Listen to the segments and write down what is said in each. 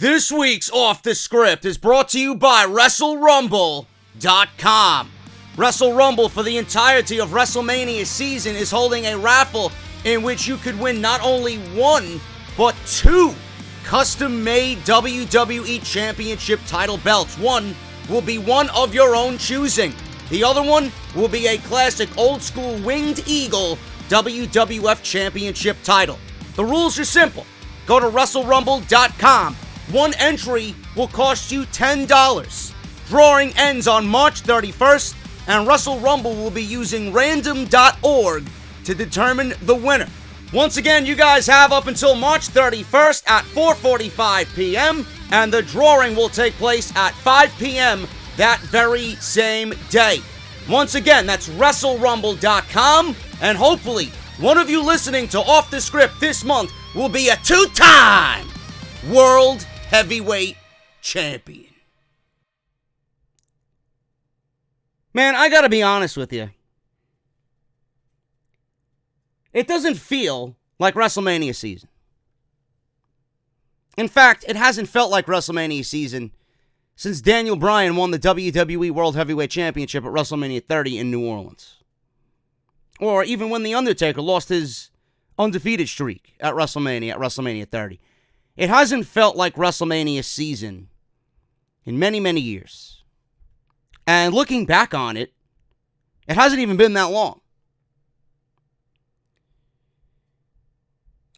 This week's Off the Script is brought to you by WrestleRumble.com. Wrestle Rumble for the entirety of WrestleMania season is holding a raffle in which you could win not only one, but two custom-made WWE Championship title belts. One will be one of your own choosing. The other one will be a classic old-school Winged Eagle WWF Championship title. The rules are simple. Go to WrestleRumble.com. One entry will cost you $10. Drawing ends on March 31st, and Wrestle Rumble will be using random.org to determine the winner. Once again, you guys have up until March 31st at 4:45 p.m., and the drawing will take place at 5 p.m. that very same day. Once again, that's WrestleRumble.com, and hopefully, one of you listening to Off the Script this month will be a two-time World Heavyweight Champion. Man, I gotta be honest with you. It doesn't feel like WrestleMania season. In fact, it hasn't felt like WrestleMania season since Daniel Bryan won the WWE World Heavyweight Championship at WrestleMania 30 in New Orleans. Or even when The Undertaker lost his undefeated streak at WrestleMania 30. It hasn't felt like WrestleMania season in many, many years. And looking back on it, it hasn't even been that long.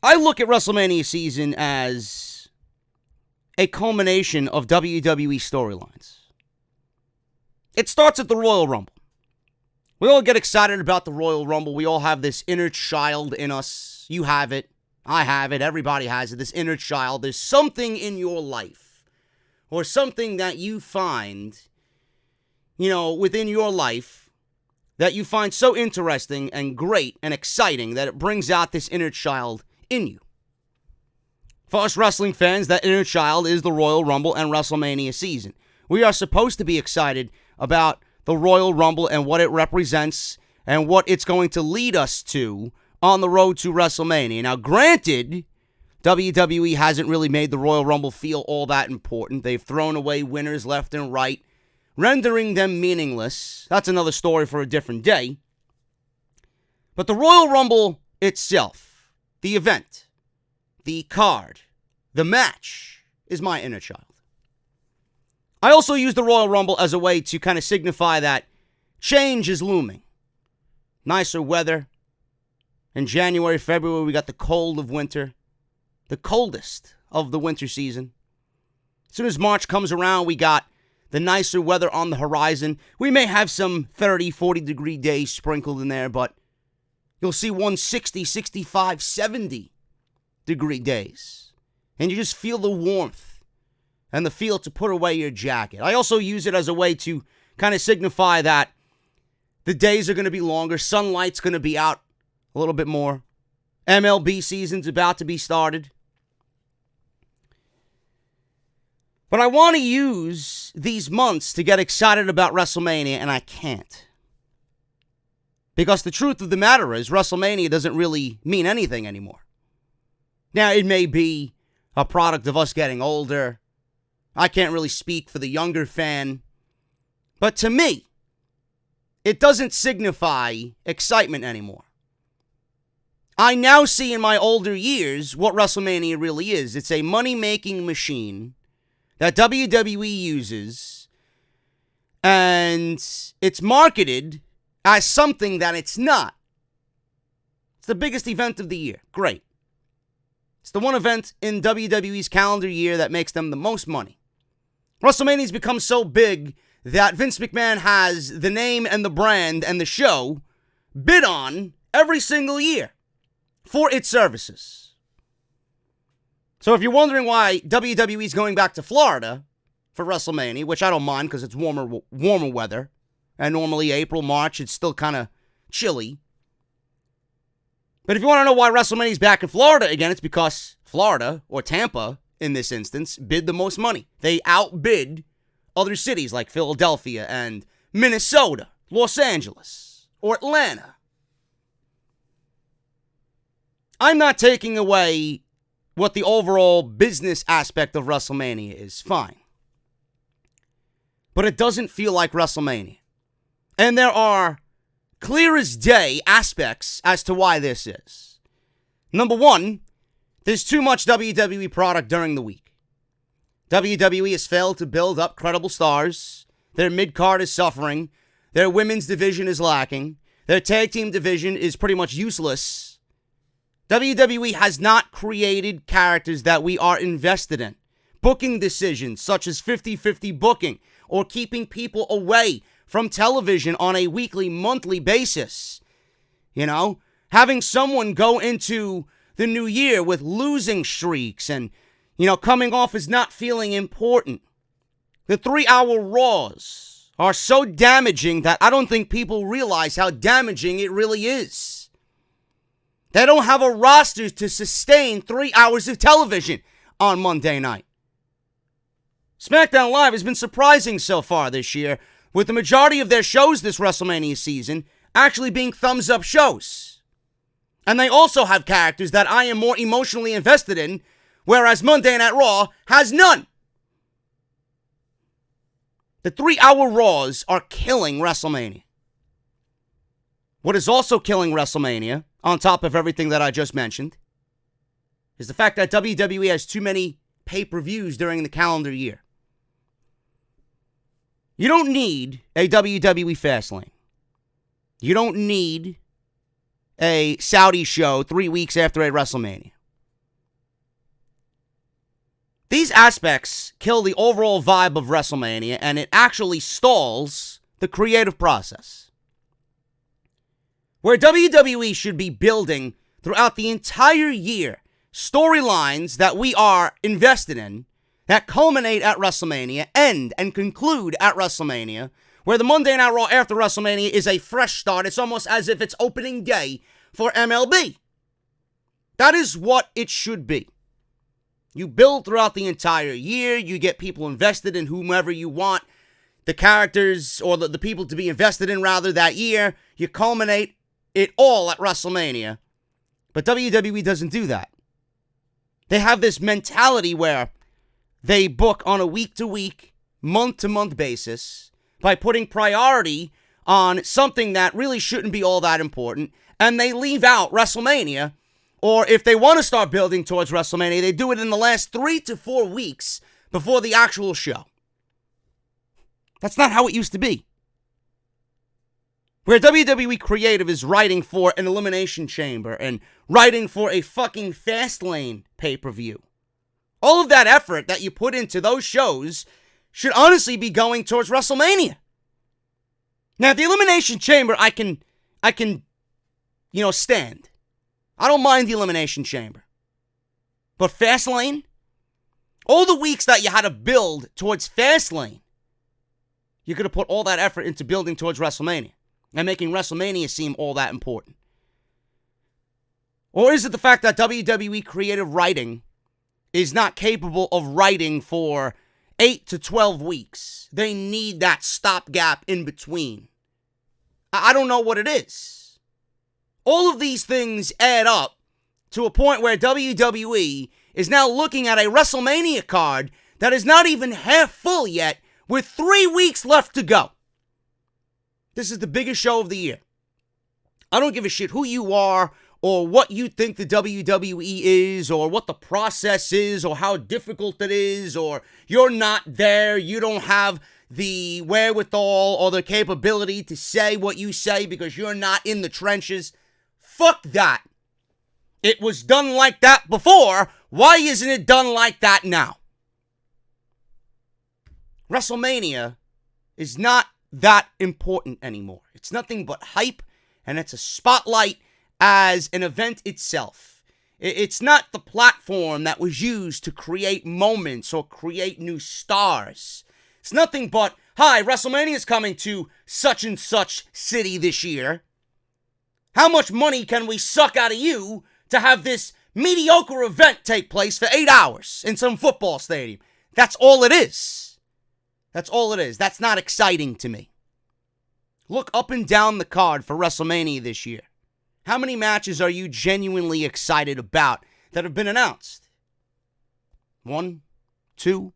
I look at WrestleMania season as a culmination of WWE storylines. It starts at the Royal Rumble. We all get excited about the Royal Rumble. We all have this inner child in us. You have it. I have it. Everybody has it. This inner child. There's something in your life or something that you find, within your life that you find so interesting and great and exciting that it brings out this inner child in you. For us wrestling fans, that inner child is the Royal Rumble and WrestleMania season. We are supposed to be excited about the Royal Rumble and what it represents and what it's going to lead us to on the road to WrestleMania. Now, granted, WWE hasn't really made the Royal Rumble feel all that important. They've thrown away winners left and right, rendering them meaningless. That's another story for a different day. But the Royal Rumble itself, the event, the card, the match, is my inner child. I also use the Royal Rumble as a way to kind of signify that change is looming. Nicer weather. In January, February, we got the cold of winter. The coldest of the winter season. As soon as March comes around, we got the nicer weather on the horizon. We may have some 30, 40-degree days sprinkled in there, but you'll see 160, 65, 70-degree days. And you just feel the warmth and the feel to put away your jacket. I also use it as a way to kind of signify that the days are going to be longer. Sunlight's going to be out a little bit more. MLB season's about to be started. But I want to use these months to get excited about WrestleMania, and I can't. Because the truth of the matter is, WrestleMania doesn't really mean anything anymore. Now, it may be a product of us getting older. I can't really speak for the younger fan. But to me, it doesn't signify excitement anymore. I now see in my older years what WrestleMania really is. It's a money-making machine that WWE uses, and it's marketed as something that it's not. It's the biggest event of the year. Great. It's the one event in WWE's calendar year that makes them the most money. WrestleMania's become so big that Vince McMahon has the name and the brand and the show bid on every single year for its services. So if you're wondering why WWE's going back to Florida for WrestleMania, which I don't mind because it's warmer weather, and normally April, March, it's still kind of chilly. But if you want to know why WrestleMania's back in Florida again, it's because Florida, or Tampa in this instance, bid the most money. They outbid other cities like Philadelphia and Minnesota, Los Angeles, or Atlanta. I'm not taking away what the overall business aspect of WrestleMania is. Fine. But it doesn't feel like WrestleMania. And there are clear as day aspects as to why this is. Number one, there's too much WWE product during the week. WWE has failed to build up credible stars. Their mid-card is suffering. Their women's division is lacking. Their tag team division is pretty much useless. WWE has not created characters that we are invested in. Booking decisions such as 50-50 booking or keeping people away from television on a weekly, monthly basis. You know, having someone go into the new year with losing streaks and, coming off as not feeling important. The 3-hour Raws are so damaging that I don't think people realize how damaging it really is. They don't have a roster to sustain 3 hours of television on Monday night. SmackDown Live has been surprising so far this year, with the majority of their shows this WrestleMania season actually being thumbs-up shows. And they also have characters that I am more emotionally invested in, whereas Monday Night Raw has none. The 3-hour Raws are killing WrestleMania. What is also killing WrestleMania, on top of everything that I just mentioned, is the fact that WWE has too many pay-per-views during the calendar year. You don't need a WWE Fastlane. You don't need a Saudi show 3 weeks after a WrestleMania. These aspects kill the overall vibe of WrestleMania, and it actually stalls the creative process. Where WWE should be building throughout the entire year storylines that we are invested in, that culminate at WrestleMania, end and conclude at WrestleMania, where the Monday Night Raw after WrestleMania is a fresh start. It's almost as if it's opening day for MLB. That is what it should be. You build throughout the entire year. You get people invested in whomever you want the characters or the people to be invested in, rather, that year. You culminate it all at WrestleMania. But WWE doesn't do that. They have this mentality where they book on a week-to-week, month-to-month basis by putting priority on something that really shouldn't be all that important, and they leave out WrestleMania. Or if they want to start building towards WrestleMania, they do it in the last 3 to 4 weeks before the actual show. That's not how it used to be. Where WWE creative is writing for an Elimination Chamber and writing for a fucking Fastlane pay-per-view. All of that effort that you put into those shows should honestly be going towards WrestleMania. Now, the Elimination Chamber, I can stand. I don't mind the Elimination Chamber. But Fastlane? All the weeks that you had to build towards Fastlane, you could have put all that effort into building towards WrestleMania and making WrestleMania seem all that important. Or is it the fact that WWE creative writing is not capable of writing for 8 to 12 weeks? They need that stopgap in between. I don't know what it is. All of these things add up to a point where WWE is now looking at a WrestleMania card that is not even half full yet, with 3 weeks left to go. This is the biggest show of the year. I don't give a shit who you are or what you think the WWE is or what the process is or how difficult it is, or you're not there, you don't have the wherewithal or the capability to say what you say because you're not in the trenches. Fuck that. It was done like that before. Why isn't it done like that now? WrestleMania is not that important anymore. It's nothing but hype, and it's a spotlight as an event itself. It's not the platform that was used to create moments or create new stars. It's nothing but, hi, WrestleMania is coming to such and such city this year. How much money can we suck out of you to have this mediocre event take place for 8 hours in some football stadium? That's all it is. That's all it is. That's not exciting to me. Look up and down the card for WrestleMania this year. How many matches are you genuinely excited about that have been announced? 1, 2.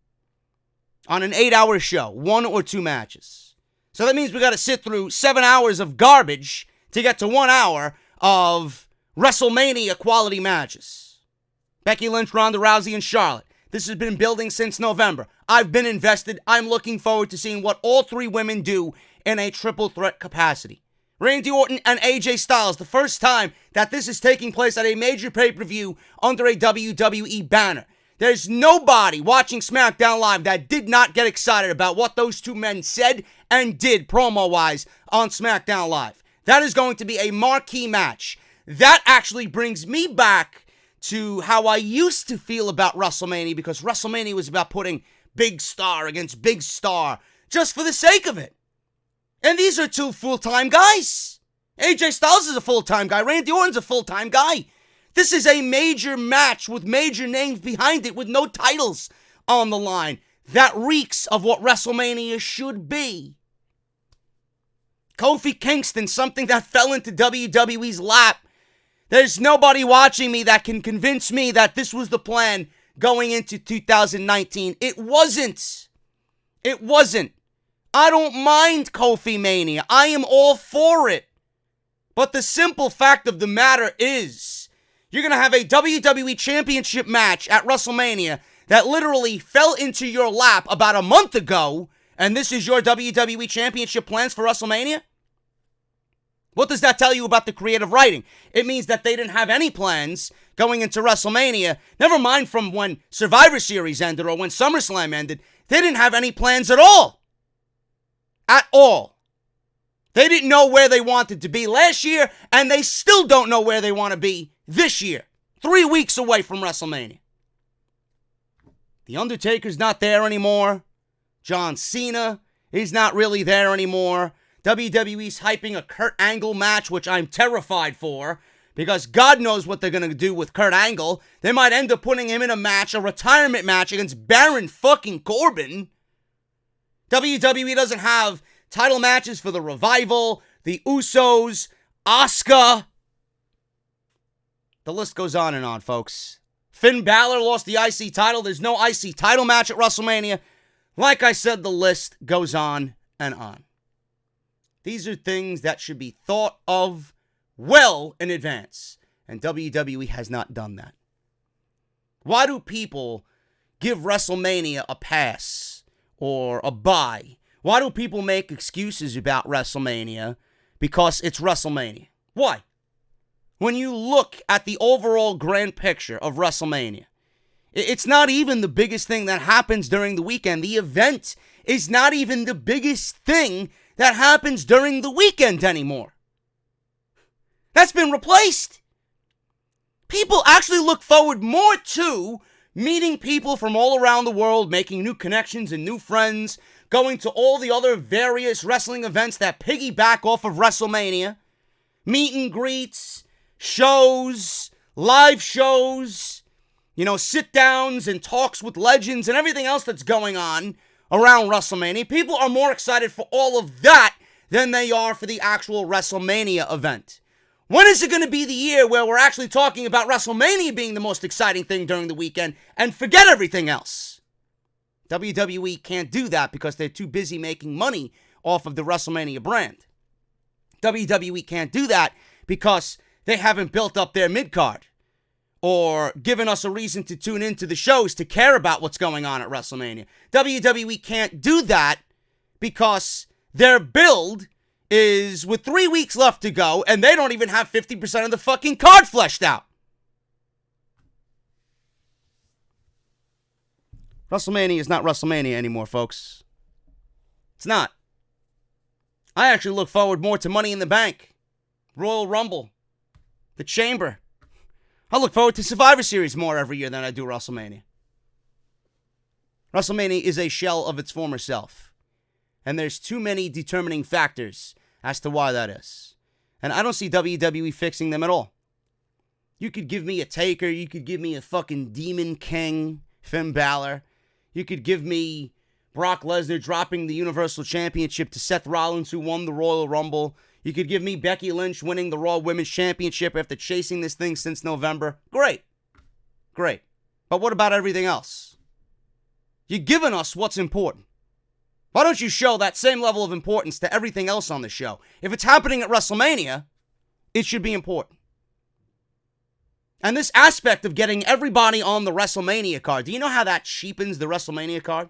On an 8-hour show, 1 or 2 matches. So that means we got to sit through 7 hours of garbage to get to 1 hour of WrestleMania quality matches. Becky Lynch, Ronda Rousey, and Charlotte. This has been building since November. I've been invested. I'm looking forward to seeing what all 3 women do in a triple threat capacity. Randy Orton and AJ Styles, the first time that this is taking place at a major pay-per-view under a WWE banner. There's nobody watching SmackDown Live that did not get excited about what those 2 men said and did promo-wise on SmackDown Live. That is going to be a marquee match. That actually brings me back to how I used to feel about WrestleMania, because WrestleMania was about putting big star against big star just for the sake of it. And these are 2 full-time guys. AJ Styles is a full-time guy. Randy Orton's a full-time guy. This is a major match with major names behind it with no titles on the line. That reeks of what WrestleMania should be. Kofi Kingston, something that fell into WWE's lap. There's nobody watching me that can convince me that this was the plan going into 2019. It wasn't. It wasn't. I don't mind Kofi Mania. I am all for it. But the simple fact of the matter is, you're going to have a WWE Championship match at WrestleMania that literally fell into your lap about a month ago, and this is your WWE Championship plans for WrestleMania? What does that tell you about the creative writing? It means that they didn't have any plans going into WrestleMania. Never mind from when Survivor Series ended or when SummerSlam ended. They didn't have any plans at all. At all. They didn't know where they wanted to be last year, and they still don't know where they want to be this year. 3 weeks away from WrestleMania. The Undertaker's not there anymore. John Cena is not really there anymore. WWE's hyping a Kurt Angle match, which I'm terrified for, because God knows what they're going to do with Kurt Angle. They might end up putting him in a match, a retirement match against Baron fucking Corbin. WWE doesn't have title matches for the Revival, the Usos, Asuka. The list goes on and on, folks. Finn Balor lost the IC title. There's no IC title match at WrestleMania. Like I said, the list goes on and on. These are things that should be thought of well in advance, and WWE has not done that. Why do people give WrestleMania a pass or a bye? Why do people make excuses about WrestleMania because it's WrestleMania? Why? When you look at the overall grand picture of WrestleMania, it's not even the biggest thing that happens during the weekend. The event is not even the biggest thing that happens during the weekend anymore. That's been replaced. People actually look forward more to meeting people from all around the world, making new connections and new friends, going to all the other various wrestling events that piggyback off of WrestleMania, meet and greets, shows, live shows, sit-downs and talks with legends and everything else that's going on around WrestleMania. People are more excited for all of that than they are for the actual WrestleMania event. When is it going to be the year where we're actually talking about WrestleMania being the most exciting thing during the weekend and forget everything else? WWE can't do that because they're too busy making money off of the WrestleMania brand. WWE can't do that because they haven't built up their mid-card or given us a reason to tune into the shows to care about what's going on at WrestleMania. WWE can't do that because their build is with 3 weeks left to go and they don't even have 50% of the fucking card fleshed out. WrestleMania is not WrestleMania anymore, folks. It's not. I actually look forward more to Money in the Bank, Royal Rumble, The Chamber. I look forward to Survivor Series more every year than I do WrestleMania. WrestleMania is a shell of its former self. And there's too many determining factors as to why that is. And I don't see WWE fixing them at all. You could give me a Taker. You could give me a fucking Demon King, Finn Balor. You could give me Brock Lesnar dropping the Universal Championship to Seth Rollins, who won the Royal Rumble. You could give me Becky Lynch winning the Raw Women's Championship after chasing this thing since November. Great. But what about everything else? You're giving us what's important. Why don't you show that same level of importance to everything else on the show? If it's happening at WrestleMania, it should be important. And this aspect of getting everybody on the WrestleMania card, do you know how that cheapens the WrestleMania card?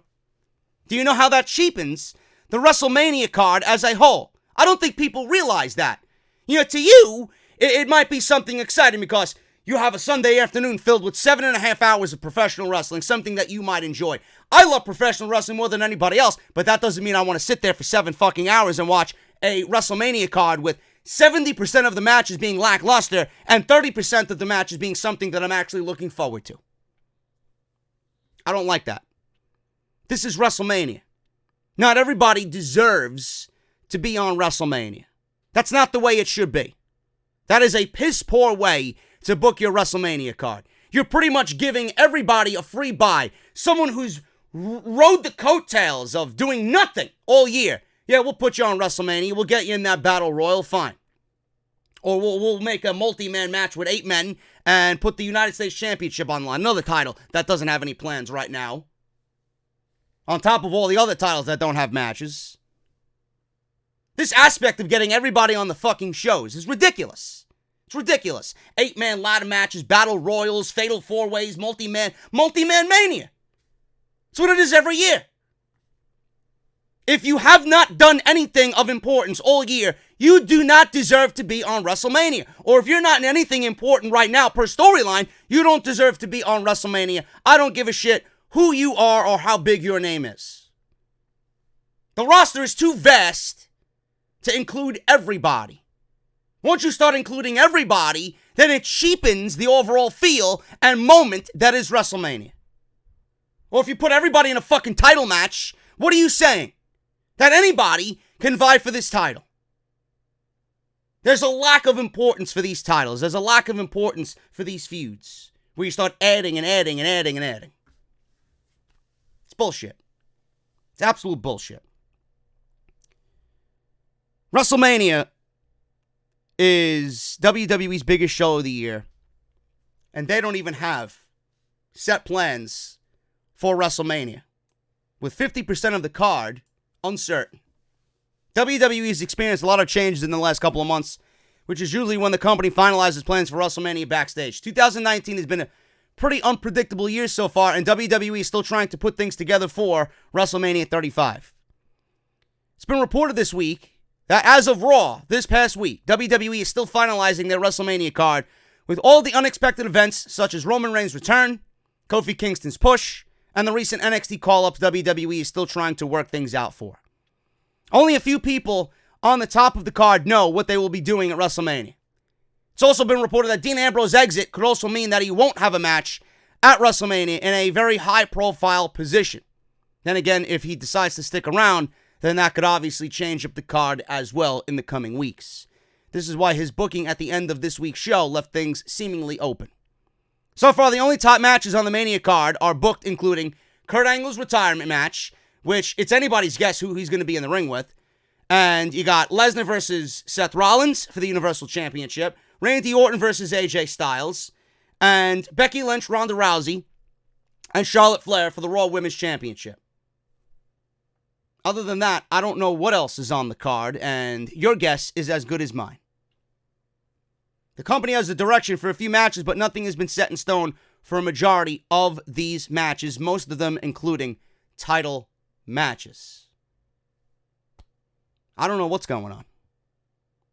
Do you know how that cheapens the WrestleMania card as a whole? I don't think people realize that. You know, to you, it might be something exciting because you have a Sunday afternoon filled with 7.5 hours of professional wrestling, something that you might enjoy. I love professional wrestling more than anybody else, but that doesn't mean I want to sit there for 7 fucking hours and watch a WrestleMania card with 70% of the matches being lackluster and 30% of the matches being something that I'm actually looking forward to. I don't like that. This is WrestleMania. Not everybody deserves to be on WrestleMania. That's not the way it should be. That is a piss poor way to book your WrestleMania card. You're pretty much giving everybody a free buy. Someone who's rode the coattails of doing nothing all year. Yeah, we'll put you on WrestleMania. We'll get you in that battle royal. Fine. Or we'll make a multi-man match with 8 men and put the United States Championship on the line. Another title that doesn't have any plans right now. On top of all the other titles that don't have matches. This aspect of getting everybody on the fucking shows is ridiculous. It's ridiculous. 8-man ladder matches, battle royals, fatal 4-ways, multi-man mania. It's what it is every year. If you have not done anything of importance all year, you do not deserve to be on WrestleMania. Or if you're not in anything important right now per storyline, you don't deserve to be on WrestleMania. I don't give a shit who you are or how big your name is. The roster is too vast to include everybody. Once you start including everybody, then it cheapens the overall feel and moment that is WrestleMania. Or if you put everybody in a fucking title match, what are you saying? That anybody can vie for this title. There's a lack of importance for these titles. There's a lack of importance for these feuds. Where you start adding and adding and adding and adding. It's bullshit. It's absolute bullshit. WrestleMania is WWE's biggest show of the year. And they don't even have set plans for WrestleMania. With 50% of the card uncertain. WWE has experienced a lot of changes in the last couple of months, which is usually when the company finalizes plans for WrestleMania backstage. 2019 has been a pretty unpredictable year so far, and WWE is still trying to put things together for WrestleMania 35. It's been reported this week that as of Raw, this past week, WWE is still finalizing their WrestleMania card with all the unexpected events such as Roman Reigns' return, Kofi Kingston's push, and the recent NXT call-ups WWE is still trying to work things out for. Only a few people on the top of the card know what they will be doing at WrestleMania. It's also been reported that Dean Ambrose's exit could also mean that he won't have a match at WrestleMania in a very high-profile position. Then again, if he decides to stick around, then that could obviously change up the card as well in the coming weeks. This is why his booking at the end of this week's show left things seemingly open. So far, the only top matches on the Mania card are booked, including Kurt Angle's retirement match, which it's anybody's guess who he's going to be in the ring with. And you got Lesnar versus Seth Rollins for the Universal Championship, Randy Orton versus AJ Styles, and Becky Lynch, Ronda Rousey, and Charlotte Flair for the Raw Women's Championship. Other than that, I don't know what else is on the card, and your guess is as good as mine. The company has a direction for a few matches, but nothing has been set in stone for a majority of these matches, most of them including title matches. I don't know what's going on.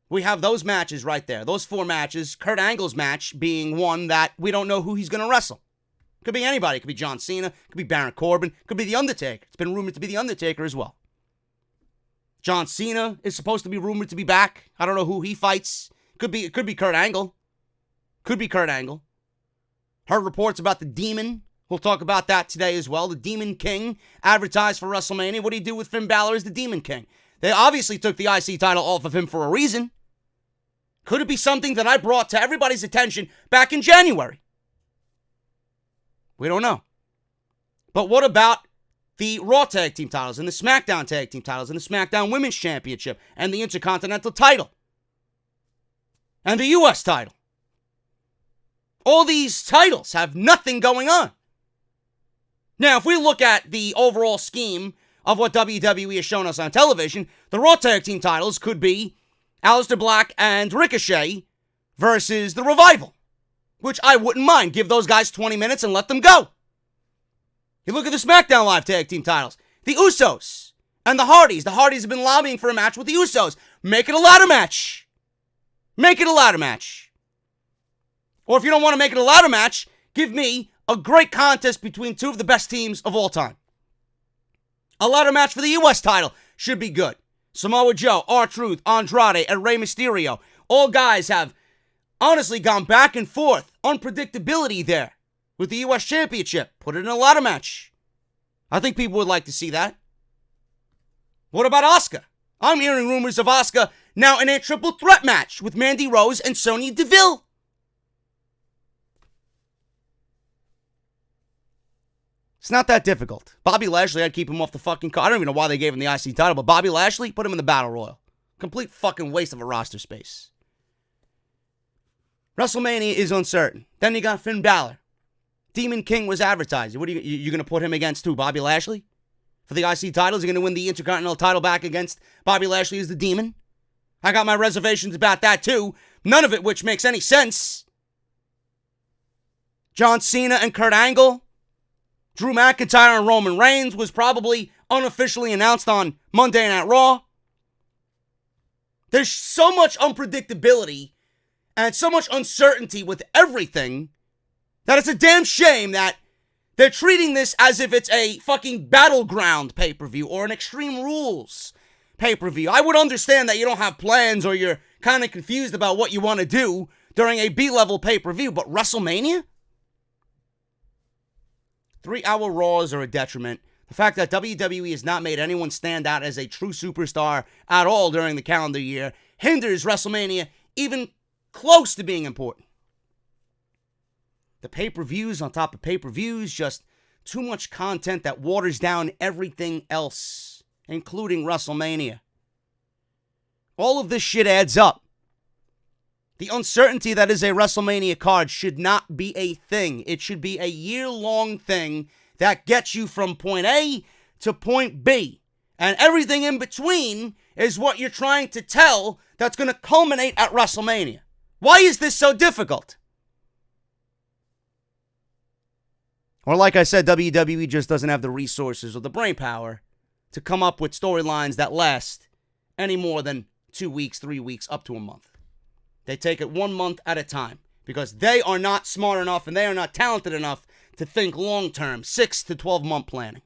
We have those matches right there, those 4 matches, Kurt Angle's match being one that we don't know who he's going to wrestle. Could be anybody. It could be John Cena, could be Baron Corbin, could be The Undertaker. It's been rumored to be The Undertaker as well. John Cena is supposed to be rumored to be back. I don't know who he fights. It could be Kurt Angle. Could be Kurt Angle. Heard reports about the Demon. We'll talk about that today as well. The Demon King advertised for WrestleMania. What do you do with Finn Balor as the Demon King? They obviously took the IC title off of him for a reason. Could it be something that I brought to everybody's attention back in January? We don't know. But what about the Raw Tag Team titles and the SmackDown Tag Team titles and the SmackDown Women's Championship and the Intercontinental title? And the U.S. title. All these titles have nothing going on. Now, if we look at the overall scheme of what WWE has shown us on television, the Raw Tag Team titles could be Aleister Black and Ricochet versus The Revival, which I wouldn't mind. Give those guys 20 minutes and let them go. You look at the SmackDown Live Tag Team titles. The Usos and the Hardys. The Hardys have been lobbying for a match with the Usos. Make it a ladder match. Make it a ladder match. Or if you don't want to make it a ladder match, give me a great contest between two of the best teams of all time. A ladder match for the US title should be good. Samoa Joe, R-Truth, Andrade, and Rey Mysterio. All guys have honestly gone back and forth. Unpredictability there with the US Championship. Put it in a ladder match. I think people would like to see that. What about Asuka? I'm hearing rumors of Asuka now in a triple threat match with Mandy Rose and Sonya Deville. It's not that difficult. Bobby Lashley, I'd keep him off the fucking card. I don't even know why they gave him the IC title, but Bobby Lashley, put him in the Battle Royal. Complete fucking waste of a roster space. WrestleMania is uncertain. Then you got Finn Balor. Demon King was advertised. What are you going to put him against who? Bobby Lashley? For the IC titles, you're going to win the Intercontinental title back against Bobby Lashley as the Demon? I got my reservations about that too. None of it which makes any sense. John Cena and Kurt Angle. Drew McIntyre and Roman Reigns was probably unofficially announced on Monday Night Raw. There's so much unpredictability and so much uncertainty with everything that it's a damn shame that they're treating this as if it's a fucking Battleground pay-per-view or an Extreme Rules pay-per-view. I would understand that you don't have plans or you're kind of confused about what you want to do during a B-level pay-per-view, but WrestleMania? 3-hour Raws are a detriment. The fact that WWE has not made anyone stand out as a true superstar at all during the calendar year hinders WrestleMania even close to being important. The pay-per-views on top of pay-per-views, just too much content that waters down everything else, including WrestleMania. All of this shit adds up. The uncertainty that is a WrestleMania card should not be a thing. It should be a year-long thing that gets you from point A to point B. And everything in between is what you're trying to tell that's going to culminate at WrestleMania. Why is this so difficult? Or like I said, WWE just doesn't have the resources or the brain power to come up with storylines that last any more than 2 weeks, 3 weeks, up to a month. They take it 1 month at a time because they are not smart enough and they are not talented enough to think long-term, 6 to 12-month planning.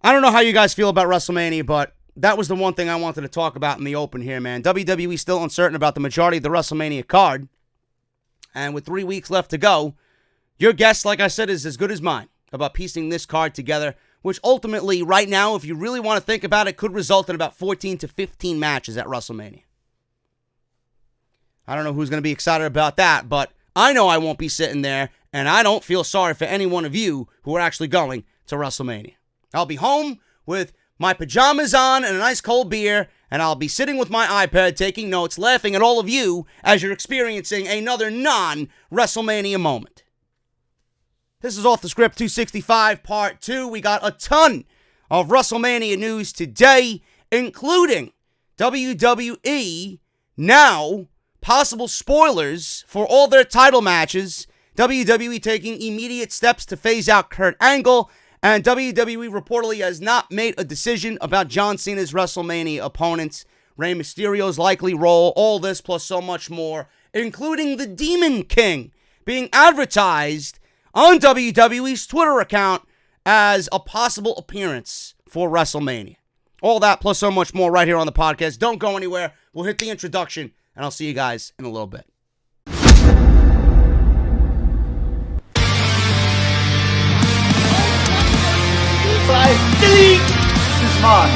I don't know how you guys feel about WrestleMania, but that was the one thing I wanted to talk about in the open here, man. WWE still uncertain about the majority of the WrestleMania card. And with 3 weeks left to go, your guess, like I said, is as good as mine about piecing this card together, which ultimately, right now, if you really want to think about it, could result in about 14 to 15 matches at WrestleMania. I don't know who's going to be excited about that, but I know I won't be sitting there, and I don't feel sorry for any one of you who are actually going to WrestleMania. I'll be home with my pajamas on and a nice cold beer, and I'll be sitting with my iPad taking notes, laughing at all of you as you're experiencing another non-WrestleMania moment. This is Off the Script 265 Part 2. We got a ton of WrestleMania news today, including WWE now possible spoilers for all their title matches, WWE taking immediate steps to phase out Kurt Angle, and WWE reportedly has not made a decision about John Cena's WrestleMania opponents, Rey Mysterio's likely role, all this plus so much more, including the Demon King being advertised on WWE's Twitter account as a possible appearance for WrestleMania. All that plus so much more right here on the podcast. Don't go anywhere. We'll hit the introduction, and I'll see you guys in a little bit. Delete! This is mine.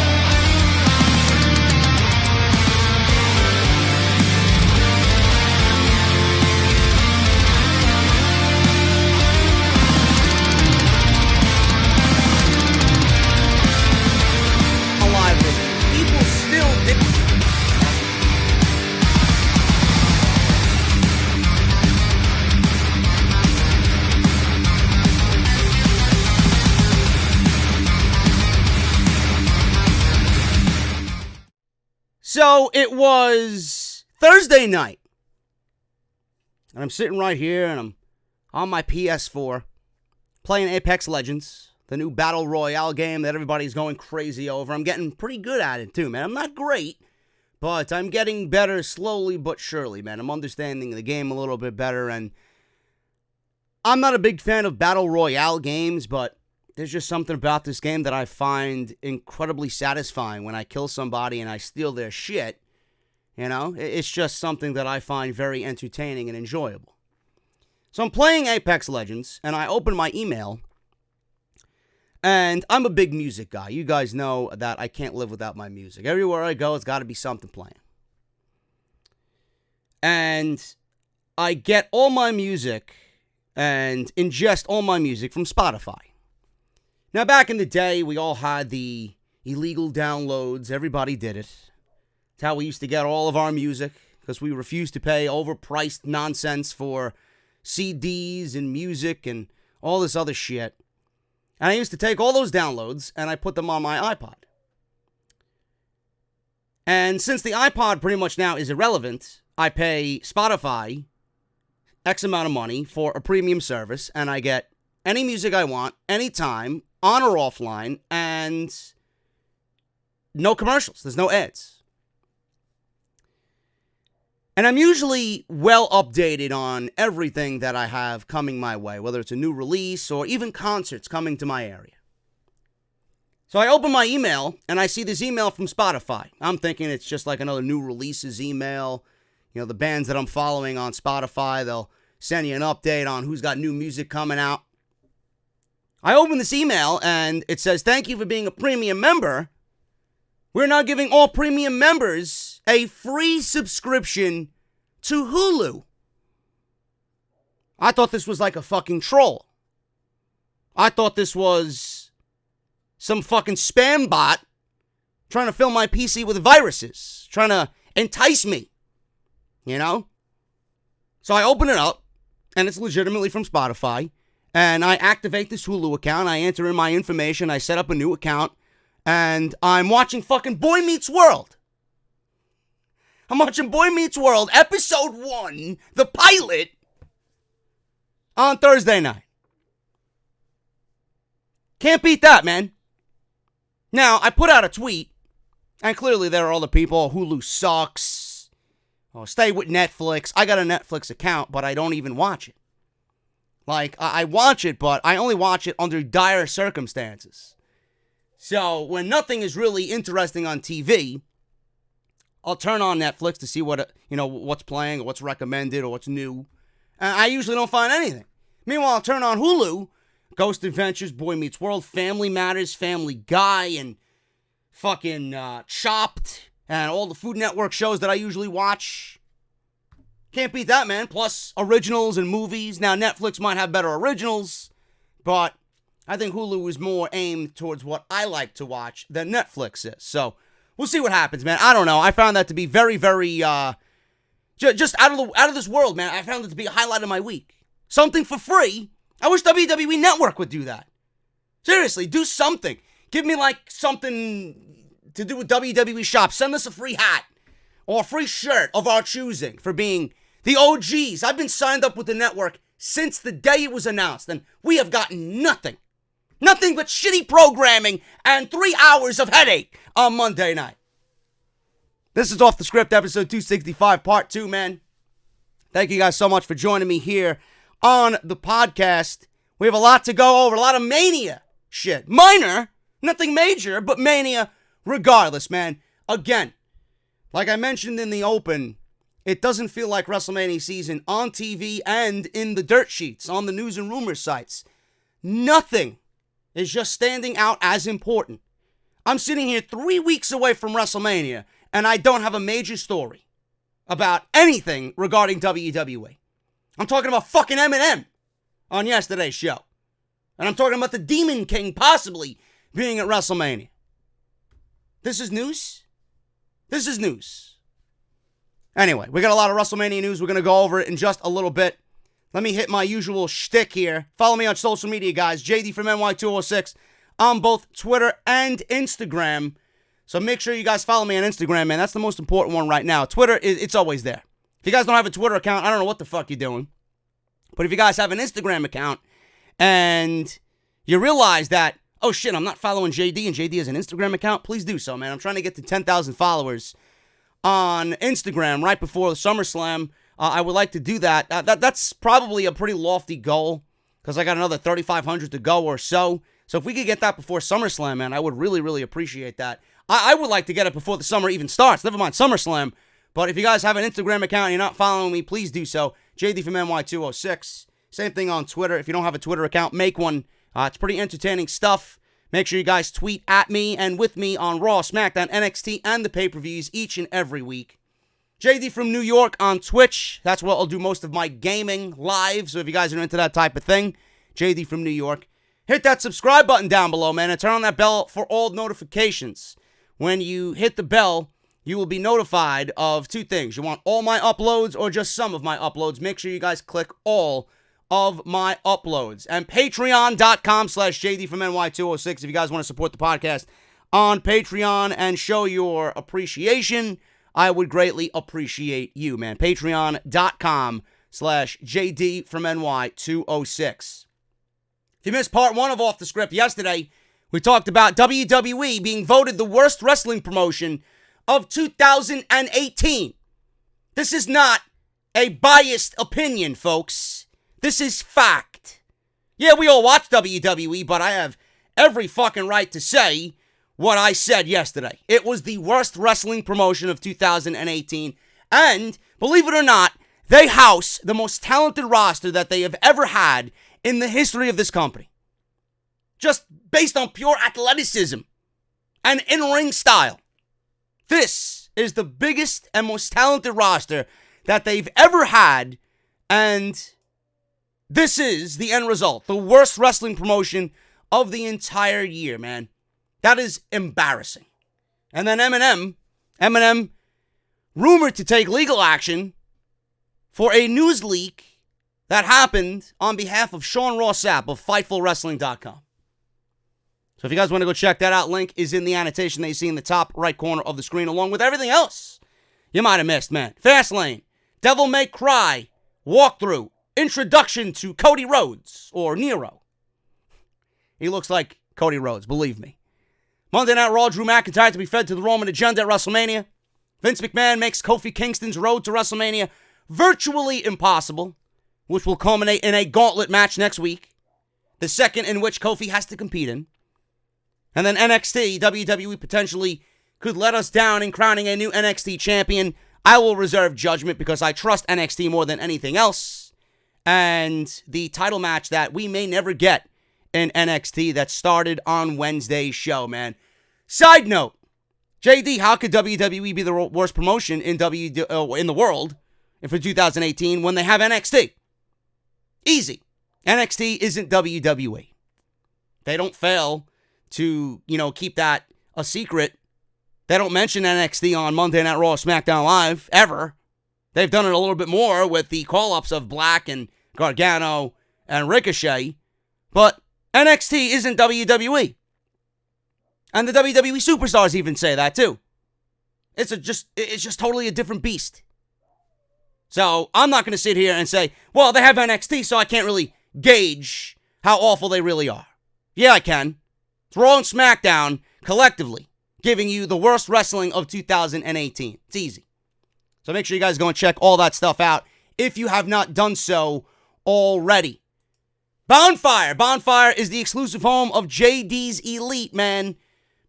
Alive with people still So it was Thursday night. And I'm sitting right here and I'm on my PS4 playing Apex Legends, the new Battle Royale game that everybody's going crazy over. I'm getting pretty good at it too, man. I'm not great, but I'm getting better slowly but surely, man. I'm understanding the game a little bit better, and I'm not a big fan of Battle Royale games, but there's just something about this game that I find incredibly satisfying when I kill somebody and I steal their shit. You know, it's just something that I find very entertaining and enjoyable. So I'm playing Apex Legends, and I open my email, and I'm a big music guy. You guys know that I can't live without my music. Everywhere I go, it's got to be something playing. And I get all my music and ingest all my music from Spotify. Now, back in the day, we all had the illegal downloads. Everybody did it. It's how we used to get all of our music, because we refused to pay overpriced nonsense for CDs and music and all this other shit. And I used to take all those downloads and I put them on my iPod. And since the iPod pretty much now is irrelevant, I pay Spotify X amount of money for a premium service, and I get any music I want, anytime, on or offline, and no commercials. There's no ads. And I'm usually well updated on everything that I have coming my way, whether it's a new release or even concerts coming to my area. So I open my email, and I see this email from Spotify. I'm thinking it's just like another new releases email. You know, the bands that I'm following on Spotify, they'll send you an update on who's got new music coming out. I open this email, and it says, "Thank you for being a premium member. We're now giving all premium members a free subscription to Hulu." I thought this was like a fucking troll. I thought this was some fucking spam bot trying to fill my PC with viruses, trying to entice me, you know? So I open it up, and it's legitimately from Spotify, and I activate this Hulu account, I enter in my information, I set up a new account, and I'm watching fucking Boy Meets World. I'm watching Boy Meets World, episode 1, the pilot, on Thursday night. Can't beat that, man. Now, I put out a tweet, and clearly there are other people, Hulu sucks, stay with Netflix. I got a Netflix account, but I don't even watch it. Like, I watch it, but I only watch it under dire circumstances. So, when nothing is really interesting on TV, I'll turn on Netflix to see what's playing or what's recommended or what's new. And I usually don't find anything. Meanwhile, I'll turn on Hulu, Ghost Adventures, Boy Meets World, Family Matters, Family Guy, and fucking Chopped, and all the Food Network shows that I usually watch. Can't beat that, man. Plus originals and movies. Now, Netflix might have better originals, but I think Hulu is more aimed towards what I like to watch than Netflix is. So, we'll see what happens, man. I don't know. I found that to be very, very, just out of this world, man. I found it to be a highlight of my week. Something for free. I wish WWE Network would do that. Seriously, do something. Give me, like, something to do with WWE Shop. Send us a free hat or a free shirt of our choosing for being the OGs. I've been signed up with the network since the day it was announced, and we have gotten nothing. Nothing but shitty programming and 3 hours of headache on Monday night. This is Off the Script, episode 265, part 2, man. Thank you guys so much for joining me here on the podcast. We have a lot to go over, a lot of Mania shit. Minor, nothing major, but Mania regardless, man. Again, like I mentioned in the open, it doesn't feel like WrestleMania season on TV and in the dirt sheets, on the news and rumor sites. Nothing is just standing out as important. I'm sitting here 3 weeks away from WrestleMania, and I don't have a major story about anything regarding WWE. I'm talking about fucking Eminem on yesterday's show. And I'm talking about the Demon King possibly being at WrestleMania. This is news? This is news. Anyway, we got a lot of WrestleMania news. We're going to go over it in just a little bit. Let me hit my usual shtick here. Follow me on social media, guys. JD from NY206 on both Twitter and Instagram. So make sure you guys follow me on Instagram, man. That's the most important one right now. Twitter, it's always there. If you guys don't have a Twitter account, I don't know what the fuck you're doing. But if you guys have an Instagram account and you realize that, oh shit, I'm not following JD and JD has an Instagram account, please do so, man. I'm trying to get to 10,000 followers on Instagram right before the SummerSlam. I would like to do that. That's probably a pretty lofty goal because I got another 3,500 to go or so. So if we could get that before SummerSlam, man, I would really, really appreciate that. I would like to get it before the summer even starts. Never mind SummerSlam. But if you guys have an Instagram account and you're not following me, please do so. JD from NY206. Same thing on Twitter. If you don't have a Twitter account, make one. It's pretty entertaining stuff. Make sure you guys tweet at me and with me on Raw, SmackDown, NXT, and the pay-per-views each and every week. JD from New York on Twitch. That's where I'll do most of my gaming live. So if you guys are into that type of thing, JD from New York. Hit that subscribe button down below, man, and turn on that bell for all notifications. When you hit the bell, you will be notified of two things. You want all my uploads or just some of my uploads? Make sure you guys click all of my uploads. And patreon.com/JD from NY206 if you guys want to support the podcast on Patreon and show your appreciation. I would greatly appreciate you, man. Patreon.com/JD from NY206. If you missed part one of Off the Script yesterday, we talked about WWE being voted the worst wrestling promotion of 2018. This is not a biased opinion, folks. This is fact. Yeah, we all watch WWE, but I have every fucking right to say what I said yesterday. It was the worst wrestling promotion of 2018. And, believe it or not, they house the most talented roster that they have ever had in the history of this company. Just based on pure athleticism and in-ring style. This is the biggest and most talented roster that they've ever had, and this is the end result. The worst wrestling promotion of the entire year, man. That is embarrassing. And then Eminem rumored to take legal action for a news leak that happened on behalf of Sean Ross Sapp of FightfulWrestling.com. So if you guys want to go check that out, link is in the annotation that you see in the top right corner of the screen, along with everything else you might have missed, man. Fastlane, Devil May Cry, walkthrough, introduction to Cody Rhodes, or Nero. He looks like Cody Rhodes, believe me. Monday Night Raw, Drew McIntyre to be fed to the Roman agenda at WrestleMania. Vince McMahon makes Kofi Kingston's road to WrestleMania virtually impossible, which will culminate in a gauntlet match next week, the second in which Kofi has to compete in. And then NXT, WWE potentially could let us down in crowning a new NXT champion. I will reserve judgment because I trust NXT more than anything else. And the title match that we may never get in NXT that started on Wednesday's show, man. Side note, JD, how could WWE be the worst promotion in the world for 2018 when they have NXT? Easy. NXT isn't WWE. They don't fail to, keep that a secret. They don't mention NXT on Monday Night Raw, SmackDown Live, ever. They've done it a little bit more with the call-ups of Black and Gargano and Ricochet. But NXT isn't WWE. And the WWE superstars even say that too. It's just totally a different beast. So I'm not going to sit here and say, well, they have NXT, so I can't really gauge how awful they really are. Yeah, I can. It's Raw and SmackDown collectively giving you the worst wrestling of 2018. It's easy. So make sure you guys go and check all that stuff out if you have not done so already. Bonfire. Bonfire is the exclusive home of JD's Elite, man.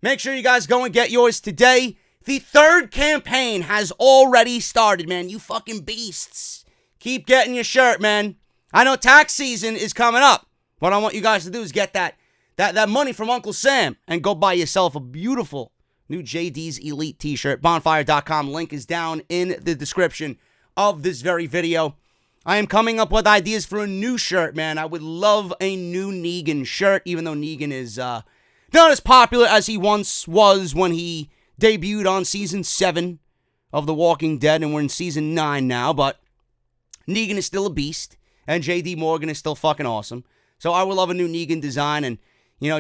Make sure you guys go and get yours today. The third campaign has already started, man. You fucking beasts. Keep getting your shirt, man. I know tax season is coming up. What I want you guys to do is get that money from Uncle Sam and go buy yourself a beautiful new JD's Elite t-shirt. Bonfire.com. Link is down in the description of this very video. I am coming up with ideas for a new shirt, man. I would love a new Negan shirt, even though Negan is not as popular as he once was when he debuted on Season 7 of The Walking Dead, and we're in Season 9 now, but Negan is still a beast, and J.D. Morgan is still fucking awesome. So I would love a new Negan design, and,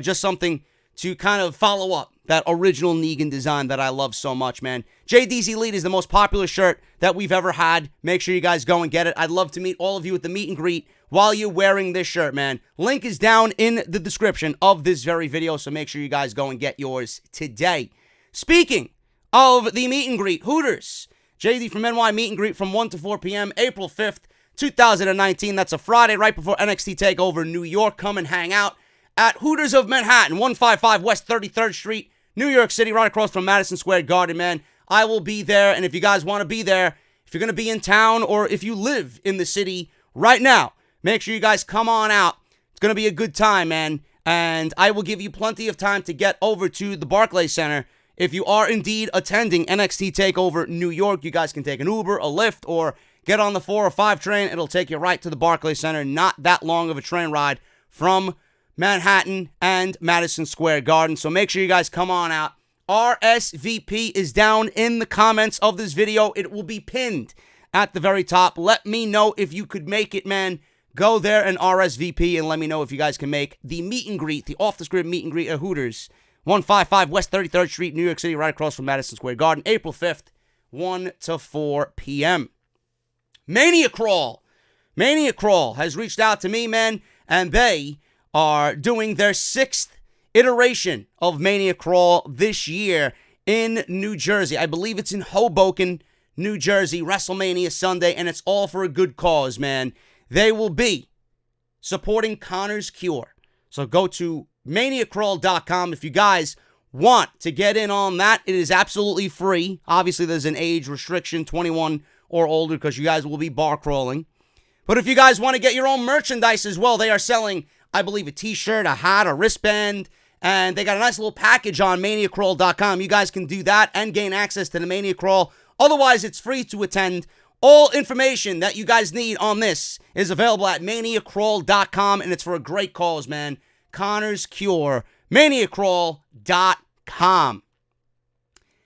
just something to kind of follow up That original Negan design that I love so much, man. JD's Elite is the most popular shirt that we've ever had. Make sure you guys go and get it. I'd love to meet all of you at the meet and greet while you're wearing this shirt, man. Link is down in the description of this very video, so make sure you guys go and get yours today. Speaking of the meet and greet, Hooters. JD from NY meet and greet from 1 to 4 p.m. April 5th, 2019. That's a Friday right before NXT TakeOver New York. Come and hang out at Hooters of Manhattan, 155 West 33rd Street, New York City, right across from Madison Square Garden, man. I will be there, and if you guys want to be there, if you're going to be in town or if you live in the city right now, make sure you guys come on out. It's going to be a good time, man, and I will give you plenty of time to get over to the Barclays Center. If you are indeed attending NXT TakeOver New York, you guys can take an Uber, a Lyft, or get on the 4 or 5 train. It'll take you right to the Barclays Center. Not that long of a train ride from Manhattan and Madison Square Garden. So make sure you guys come on out. RSVP is down in the comments of this video. It will be pinned at the very top. Let me know if you could make it, man. Go there and RSVP and let me know if you guys can make the meet and greet, the off-the-script meet and greet at Hooters, 155 West 33rd Street, New York City, right across from Madison Square Garden, April 5th, 1 to 4 p.m. Mania Crawl. Mania Crawl has reached out to me, man, and they are doing their 6th iteration of Mania Crawl this year in New Jersey. I believe it's in Hoboken, New Jersey, WrestleMania Sunday, and it's all for a good cause, man. They will be supporting Connor's Cure. So go to maniacrawl.com if you guys want to get in on that. It is absolutely free. Obviously, there's an age restriction, 21 or older, because you guys will be bar crawling. But if you guys want to get your own merchandise as well, they are selling, I believe, a t-shirt, a hat, a wristband, and they got a nice little package on maniacrawl.com. You guys can do that and gain access to the Mania Crawl. Otherwise, it's free to attend. All information that you guys need on this is available at maniacrawl.com, and it's for a great cause, man. Connor's Cure, maniacrawl.com.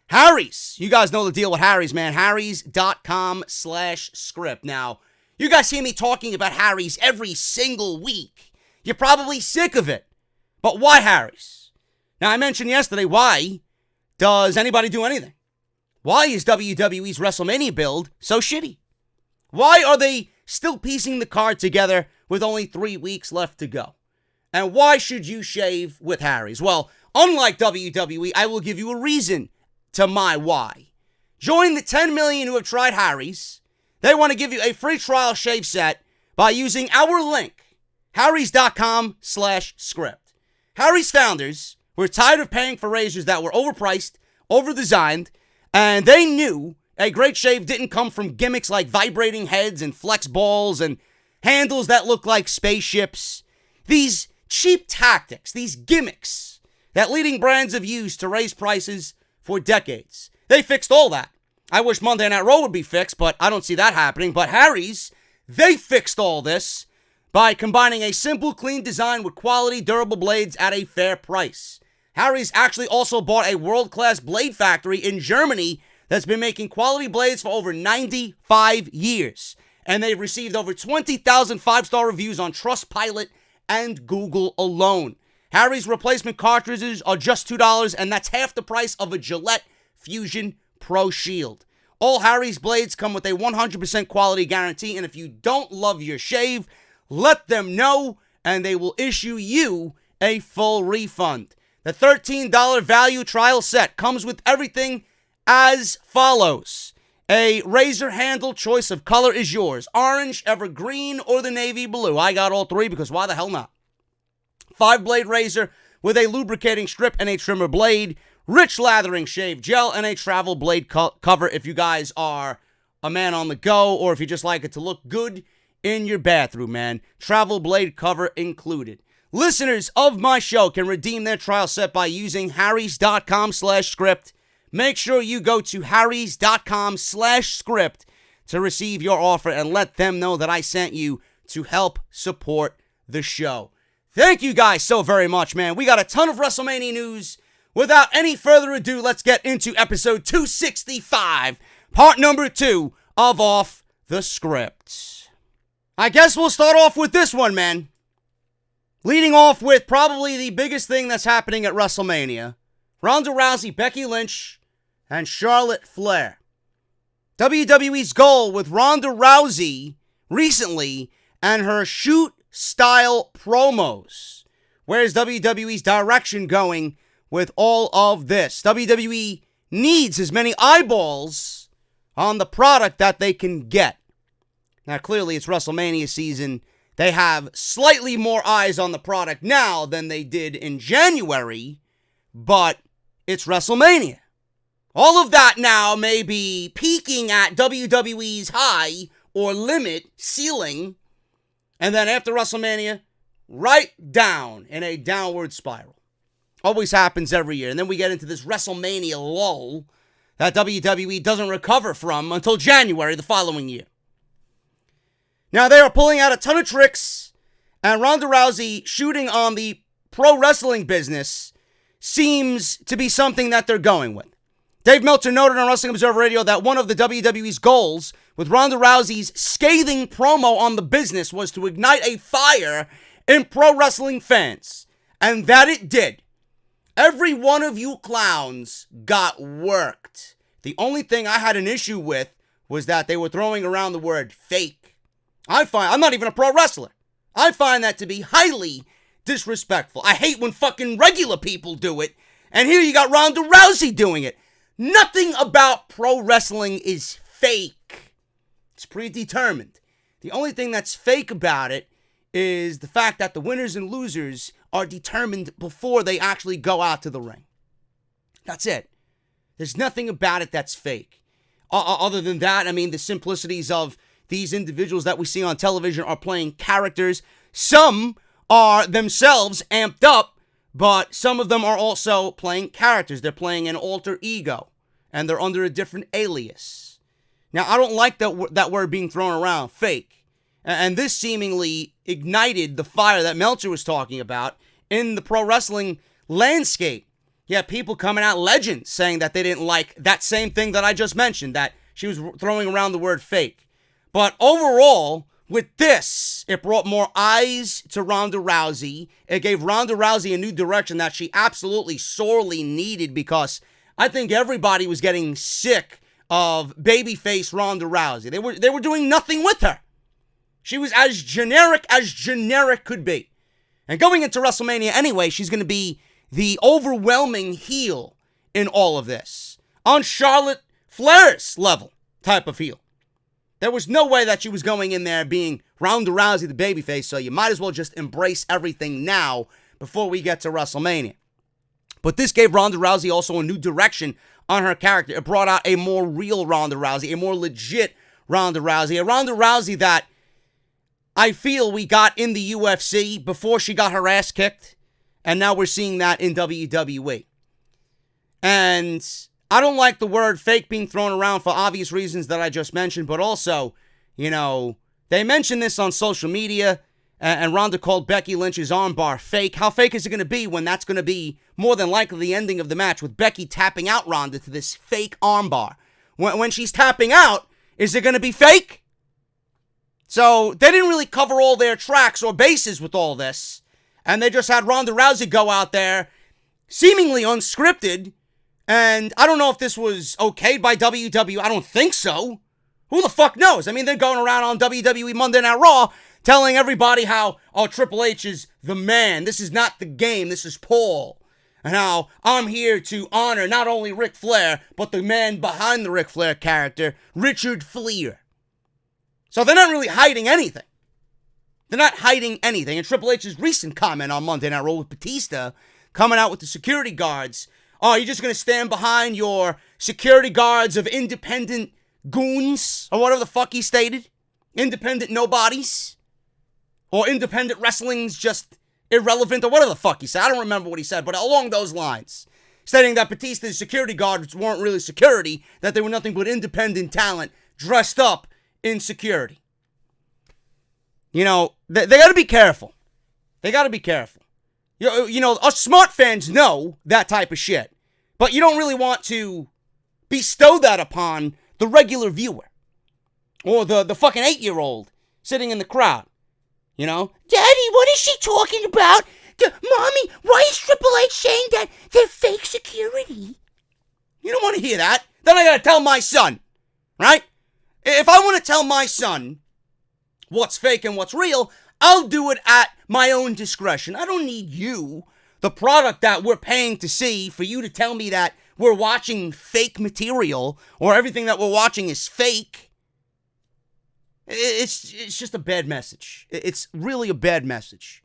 Harry's. You guys know the deal with Harry's, man. Harry's.com/script. Now, you guys hear me talking about Harry's every single week. You're probably sick of it. But why Harry's? Now, I mentioned yesterday, why does anybody do anything? Why is WWE's WrestleMania build so shitty? Why are they still piecing the card together with only 3 weeks left to go? And why should you shave with Harry's? Well, unlike WWE, I will give you a reason to my why. Join the 10 million who have tried Harry's. They want to give you a free trial shave set by using our link, harrys.com/script. Harry's founders were tired of paying for razors that were overpriced, overdesigned, and they knew a great shave didn't come from gimmicks like vibrating heads and flex balls and handles that look like spaceships. These cheap tactics, these gimmicks that leading brands have used to raise prices for decades. They fixed all that. I wish Monday Night Raw would be fixed, but I don't see that happening. But Harry's, they fixed all this by combining a simple, clean design with quality, durable blades at a fair price. Harry's actually also bought a world-class blade factory in Germany that's been making quality blades for over 95 years. And they've received over 20,000 five-star reviews on Trustpilot and Google alone. Harry's replacement cartridges are just $2, and that's half the price of a Gillette Fusion Pro Shield. All Harry's blades come with a 100% quality guarantee, and if you don't love your shave, let them know, and they will issue you a full refund. The $13 value trial set comes with everything as follows. A razor handle, choice of color is yours. Orange, evergreen, or the navy blue. I got all three because why the hell not? 5-blade razor with a lubricating strip and a trimmer blade. Rich lathering shave gel and a travel blade cover if you guys are a man on the go or if you just like it to look good in your bathroom, man. Travel blade cover included. Listeners of my show can redeem their trial set by using harrys.com/script. Make sure you go to harrys.com/script to receive your offer and let them know that I sent you to help support the show. Thank you guys so very much, man. We got a ton of WrestleMania news. Without any further ado, let's get into episode 265, part number 2 of Off the Script. I guess we'll start off with this one, man. Leading off with probably the biggest thing that's happening at WrestleMania. Ronda Rousey, Becky Lynch, and Charlotte Flair. WWE's goal with Ronda Rousey recently and her shoot-style promos. Where's WWE's direction going with all of this? WWE needs as many eyeballs on the product that they can get. Now, clearly, it's WrestleMania season. They have slightly more eyes on the product now than they did in January, but it's WrestleMania. All of that now may be peaking at WWE's high or limit ceiling, and then after WrestleMania, right down in a downward spiral. Always happens every year. And then we get into this WrestleMania lull that WWE doesn't recover from until January the following year. Now, they are pulling out a ton of tricks, and Ronda Rousey shooting on the pro wrestling business seems to be something that they're going with. Dave Meltzer noted on Wrestling Observer Radio that one of the WWE's goals with Ronda Rousey's scathing promo on the business was to ignite a fire in pro wrestling fans. And that it did. Every one of you clowns got worked. The only thing I had an issue with was that they were throwing around the word fake. I'm not even a pro wrestler. I find that to be highly disrespectful. I hate when fucking regular people do it. And here you got Ronda Rousey doing it. Nothing about pro wrestling is fake. It's predetermined. The only thing that's fake about it is the fact that the winners and losers are determined before they actually go out to the ring. That's it. There's nothing about it that's fake. Other than that, I mean, the simplicities of these individuals that we see on television are playing characters. Some are themselves amped up, but some of them are also playing characters. They're playing an alter ego, and they're under a different alias. Now, I don't like that word being thrown around, fake. And this seemingly ignited the fire that Meltzer was talking about in the pro wrestling landscape. You have people coming out, legends, saying that they didn't like that same thing that I just mentioned, that she was throwing around the word fake. But overall, with this, it brought more eyes to Ronda Rousey. It gave Ronda Rousey a new direction that she absolutely sorely needed, because I think everybody was getting sick of babyface Ronda Rousey. They were doing nothing with her. She was as generic could be. And going into WrestleMania anyway, she's going to be the overwhelming heel in all of this. On Charlotte Flair's level type of heel. There was no way that she was going in there being Ronda Rousey, the babyface, so you might as well just embrace everything now before we get to WrestleMania. But this gave Ronda Rousey also a new direction on her character. It brought out a more real Ronda Rousey, a more legit Ronda Rousey, a Ronda Rousey that I feel we got in the UFC before she got her ass kicked, and now we're seeing that in WWE. And I don't like the word fake being thrown around for obvious reasons that I just mentioned, but also, they mentioned this on social media, and Ronda called Becky Lynch's armbar fake. How fake is it going to be when that's going to be more than likely the ending of the match, with Becky tapping out Ronda to this fake armbar? When she's tapping out, is it going to be fake? So they didn't really cover all their tracks or bases with all this, and they just had Ronda Rousey go out there, seemingly unscripted, and I don't know if this was okayed by WWE. I don't think so. Who the fuck knows? I mean, they're going around on WWE Monday Night Raw telling everybody how, Triple H is the man. This is not the game. This is Paul. And how I'm here to honor not only Ric Flair, but the man behind the Ric Flair character, Richard Fleer. So they're not really hiding anything. They're not hiding anything. And Triple H's recent comment on Monday Night Raw with Batista coming out with the security guards. Oh, you're just going to stand behind your security guards of independent goons, or whatever the fuck he stated? Independent nobodies? Or independent wrestling's just irrelevant, or whatever the fuck he said. I don't remember what he said, but along those lines. Stating that Batista's security guards weren't really security, that they were nothing but independent talent dressed up in security. They got to be careful. They got to be careful. Us smart fans know that type of shit. But you don't really want to bestow that upon the regular viewer. Or the fucking 8-year-old sitting in the crowd. Daddy, what is she talking about? Mommy, why is Triple H saying that they're fake security? you that, then I gotta tell my son, right? If I want to tell my son what's fake and what's real, I'll do it at my own discretion. I don't need you, the product that we're paying to see, for you to tell me that we're watching fake material or everything that we're watching is fake. It's just a bad message. It's really a bad message.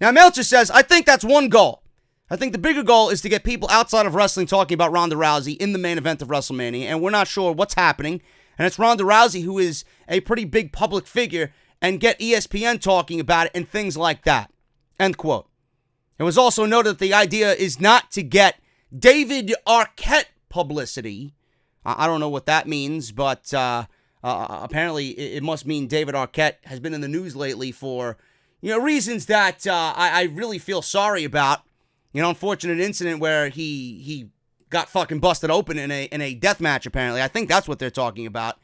Now, Meltzer says, I think that's one goal. I think the bigger goal is to get people outside of wrestling talking about Ronda Rousey in the main event of WrestleMania, and we're not sure what's happening. And it's Ronda Rousey who is a pretty big public figure, and get ESPN talking about it and things like that. End quote. It was also noted that the idea is not to get David Arquette publicity. I don't know what that means, but apparently it must mean David Arquette has been in the news lately for reasons that I really feel sorry about. Unfortunate incident where he got fucking busted open in a death match, apparently. I think that's what they're talking about.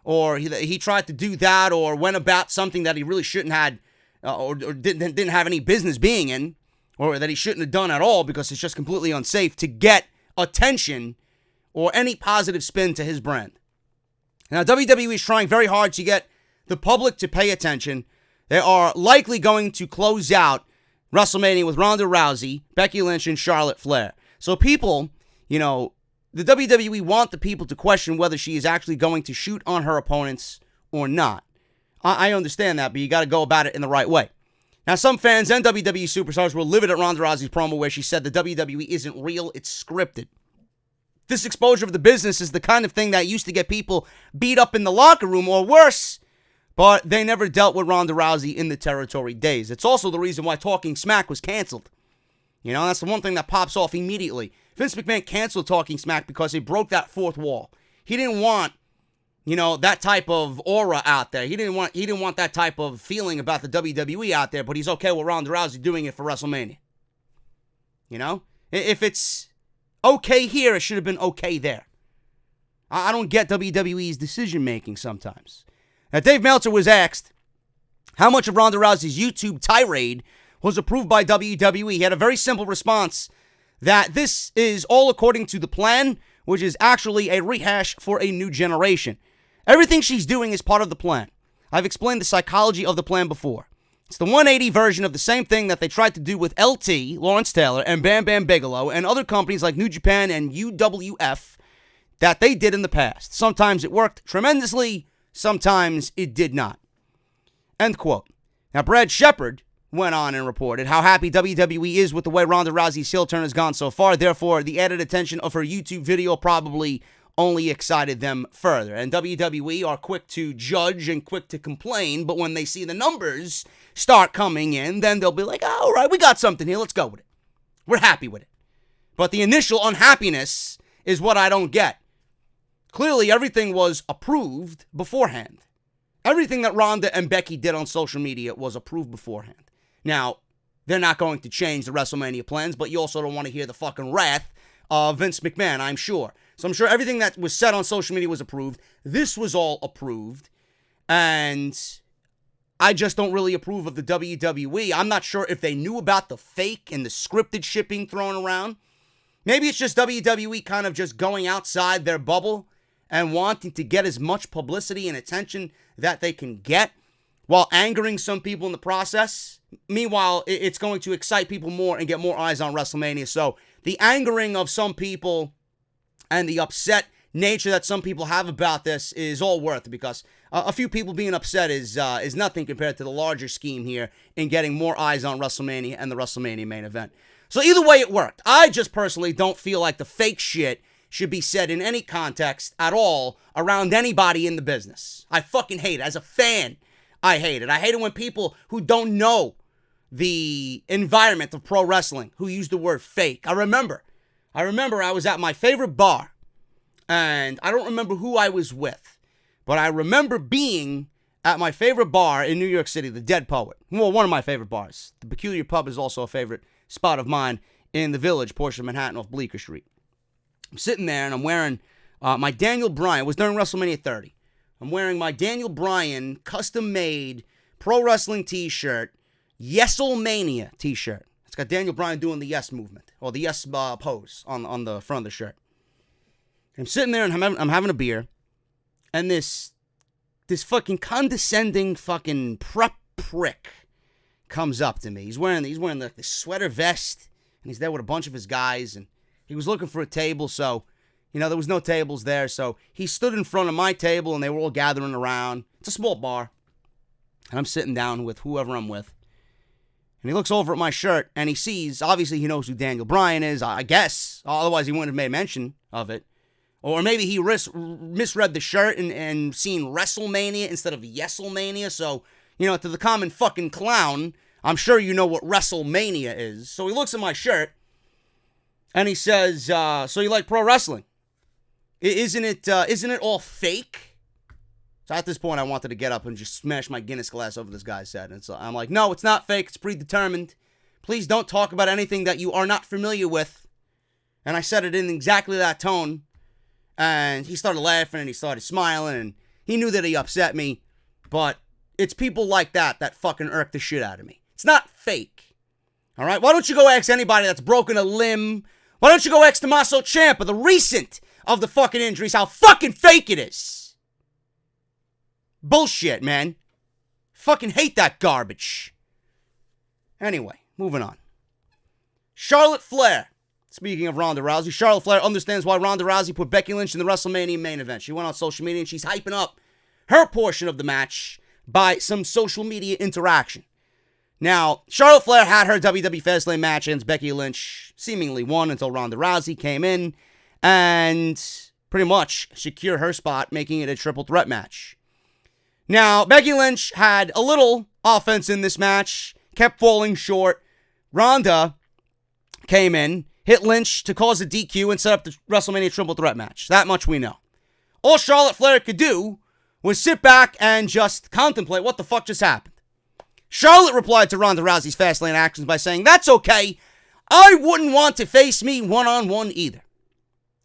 Or he tried to do that, or went about something that he really shouldn't have, or didn't have any business being in, or that he shouldn't have done at all because it's just completely unsafe to get attention or any positive spin to his brand. Now, WWE is trying very hard to get the public to pay attention. They are likely going to close out WrestleMania with Ronda Rousey, Becky Lynch, and Charlotte Flair. So people, the WWE want the people to question whether she is actually going to shoot on her opponents or not. I understand that, but you got to go about it in the right way. Now, some fans and WWE superstars were livid at Ronda Rousey's promo where she said the WWE isn't real, it's scripted. This exposure of the business is the kind of thing that used to get people beat up in the locker room or worse, but they never dealt with Ronda Rousey in the territory days. It's also the reason why Talking Smack was canceled. That's the one thing that pops off immediately. Vince McMahon canceled Talking Smack because he broke that fourth wall. He didn't want, that type of aura out there. He didn't want that type of feeling about the WWE out there, but he's okay with Ronda Rousey doing it for WrestleMania. If it's okay here, it should have been okay there. I don't get WWE's decision-making sometimes. Now, Dave Meltzer was asked how much of Ronda Rousey's YouTube tirade was approved by WWE. He had a very simple response that this is all according to the plan, which is actually a rehash for a new generation. Everything she's doing is part of the plan. I've explained the psychology of the plan before. It's the 180 version of the same thing that they tried to do with LT, Lawrence Taylor, and Bam Bam Bigelow, and other companies like New Japan and UWF that they did in the past. Sometimes it worked tremendously, sometimes it did not. End quote. Now, Brad Shepard went on and reported how happy WWE is with the way Ronda Rousey's heel turn has gone so far. Therefore, the added attention of her YouTube video probably only excited them further. And WWE are quick to judge and quick to complain, but when they see the numbers start coming in, then they'll be like, all right, we got something here, let's go with it. We're happy with it. But the initial unhappiness is what I don't get. Clearly, everything was approved beforehand. Everything that Ronda and Becky did on social media was approved beforehand. Now, they're not going to change the WrestleMania plans, but you also don't want to hear the fucking wrath of Vince McMahon, I'm sure. So I'm sure everything that was said on social media was approved. This was all approved. And I just don't really approve of the WWE. I'm not sure if they knew about the fake and the scripted shit being thrown around. Maybe it's just WWE kind of just going outside their bubble and wanting to get as much publicity and attention that they can get while angering some people in the process. Meanwhile, it's going to excite people more and get more eyes on WrestleMania. So the angering of some people and the upset nature that some people have about this is all worth it, because a few people being upset is nothing compared to the larger scheme here in getting more eyes on WrestleMania and the WrestleMania main event. So either way, it worked. I just personally don't feel like the fake shit should be said in any context at all around anybody in the business. I fucking hate it. As a fan, I hate it. I hate it when people who don't know the environment of pro wrestling who use the word fake. I remember I was at my favorite bar, and I don't remember who I was with, but I remember being at my favorite bar in New York City, the Dead Poet. Well, one of my favorite bars. The Peculiar Pub is also a favorite spot of mine in the Village, portion of Manhattan off Bleecker Street. I'm sitting there, and I'm wearing my Daniel Bryan. It was during WrestleMania 30. I'm wearing my Daniel Bryan custom-made pro wrestling t-shirt, Yeselmania t-shirt. It's got Daniel Bryan doing the yes movement, or the yes pose on the front of the shirt. I'm sitting there and I'm having a beer, and this fucking condescending fucking prep prick comes up to me. He's wearing like this sweater vest, and he's there with a bunch of his guys, and he was looking for a table, so, there was no tables there, so he stood in front of my table, and they were all gathering around. It's a small bar, and I'm sitting down with whoever I'm with, and he looks over at my shirt, and he sees, obviously he knows who Daniel Bryan is, I guess, otherwise he wouldn't have made mention of it. Or maybe he misread the shirt and seen WrestleMania instead of Yeselmania. So, to the common fucking clown, I'm sure you know what WrestleMania is. So he looks at my shirt and he says, so you like pro wrestling? Isn't it all fake? So at this point, I wanted to get up and just smash my Guinness glass over this guy's head. And so I'm like, no, it's not fake. It's predetermined. Please don't talk about anything that you are not familiar with. And I said it in exactly that tone. And he started laughing and he started smiling and he knew that he upset me. But it's people like that fucking irk the shit out of me. It's not fake. All right? Why don't you go ask anybody that's broken a limb? Why don't you go ask Tommaso Ciampa, the recent of the fucking injuries, how fucking fake it is? Bullshit, man. Fucking hate that garbage. Anyway, moving on. Charlotte Flair. Speaking of Ronda Rousey, Charlotte Flair understands why Ronda Rousey put Becky Lynch in the WrestleMania main event. She went on social media and she's hyping up her portion of the match by some social media interaction. Now, Charlotte Flair had her WWE Fastlane match against Becky Lynch, seemingly won until Ronda Rousey came in and pretty much secured her spot, making it a triple threat match. Now, Becky Lynch had a little offense in this match, kept falling short. Ronda came in, hit Lynch to cause a DQ and set up the WrestleMania triple threat match. That much we know. All Charlotte Flair could do was sit back and just contemplate what the fuck just happened. Charlotte replied to Ronda Rousey's Fastlane actions by saying, "That's okay. I wouldn't want to face me one-on-one either."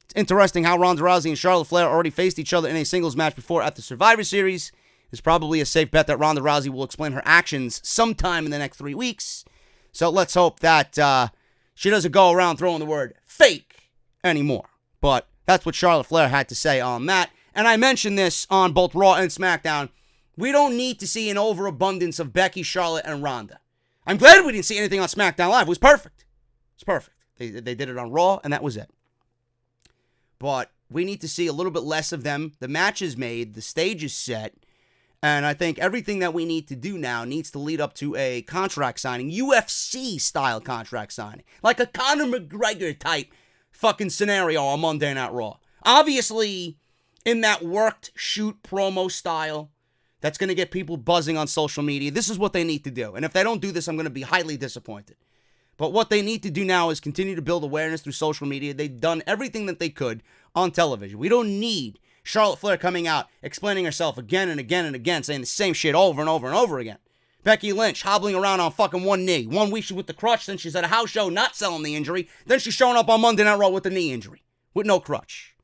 It's interesting how Ronda Rousey and Charlotte Flair already faced each other in a singles match before at the Survivor Series. It's probably a safe bet that Ronda Rousey will explain her actions sometime in the next 3 weeks. So let's hope that she doesn't go around throwing the word fake anymore. But that's what Charlotte Flair had to say on that. And I mentioned this on both Raw and SmackDown. We don't need to see an overabundance of Becky, Charlotte, and Ronda. I'm glad we didn't see anything on SmackDown Live. It was perfect. It's perfect. They did it on Raw, and that was it. But we need to see a little bit less of them. The match is made. The stage is set. And I think everything that we need to do now needs to lead up to a contract signing, UFC-style contract signing. Like a Conor McGregor type fucking scenario on Monday Night Raw. Obviously, in that worked shoot promo style, that's going to get people buzzing on social media. This is what they need to do. And if they don't do this, I'm going to be highly disappointed. But what they need to do now is continue to build awareness through social media. They've done everything that they could on television. We don't need Charlotte Flair coming out, explaining herself again and again and again, saying the same shit over and over and over again. Becky Lynch hobbling around on fucking one knee. 1 week she's with the crutch, then she's at a house show not selling the injury. Then she's showing up on Monday Night Raw with a knee injury, with no crutch.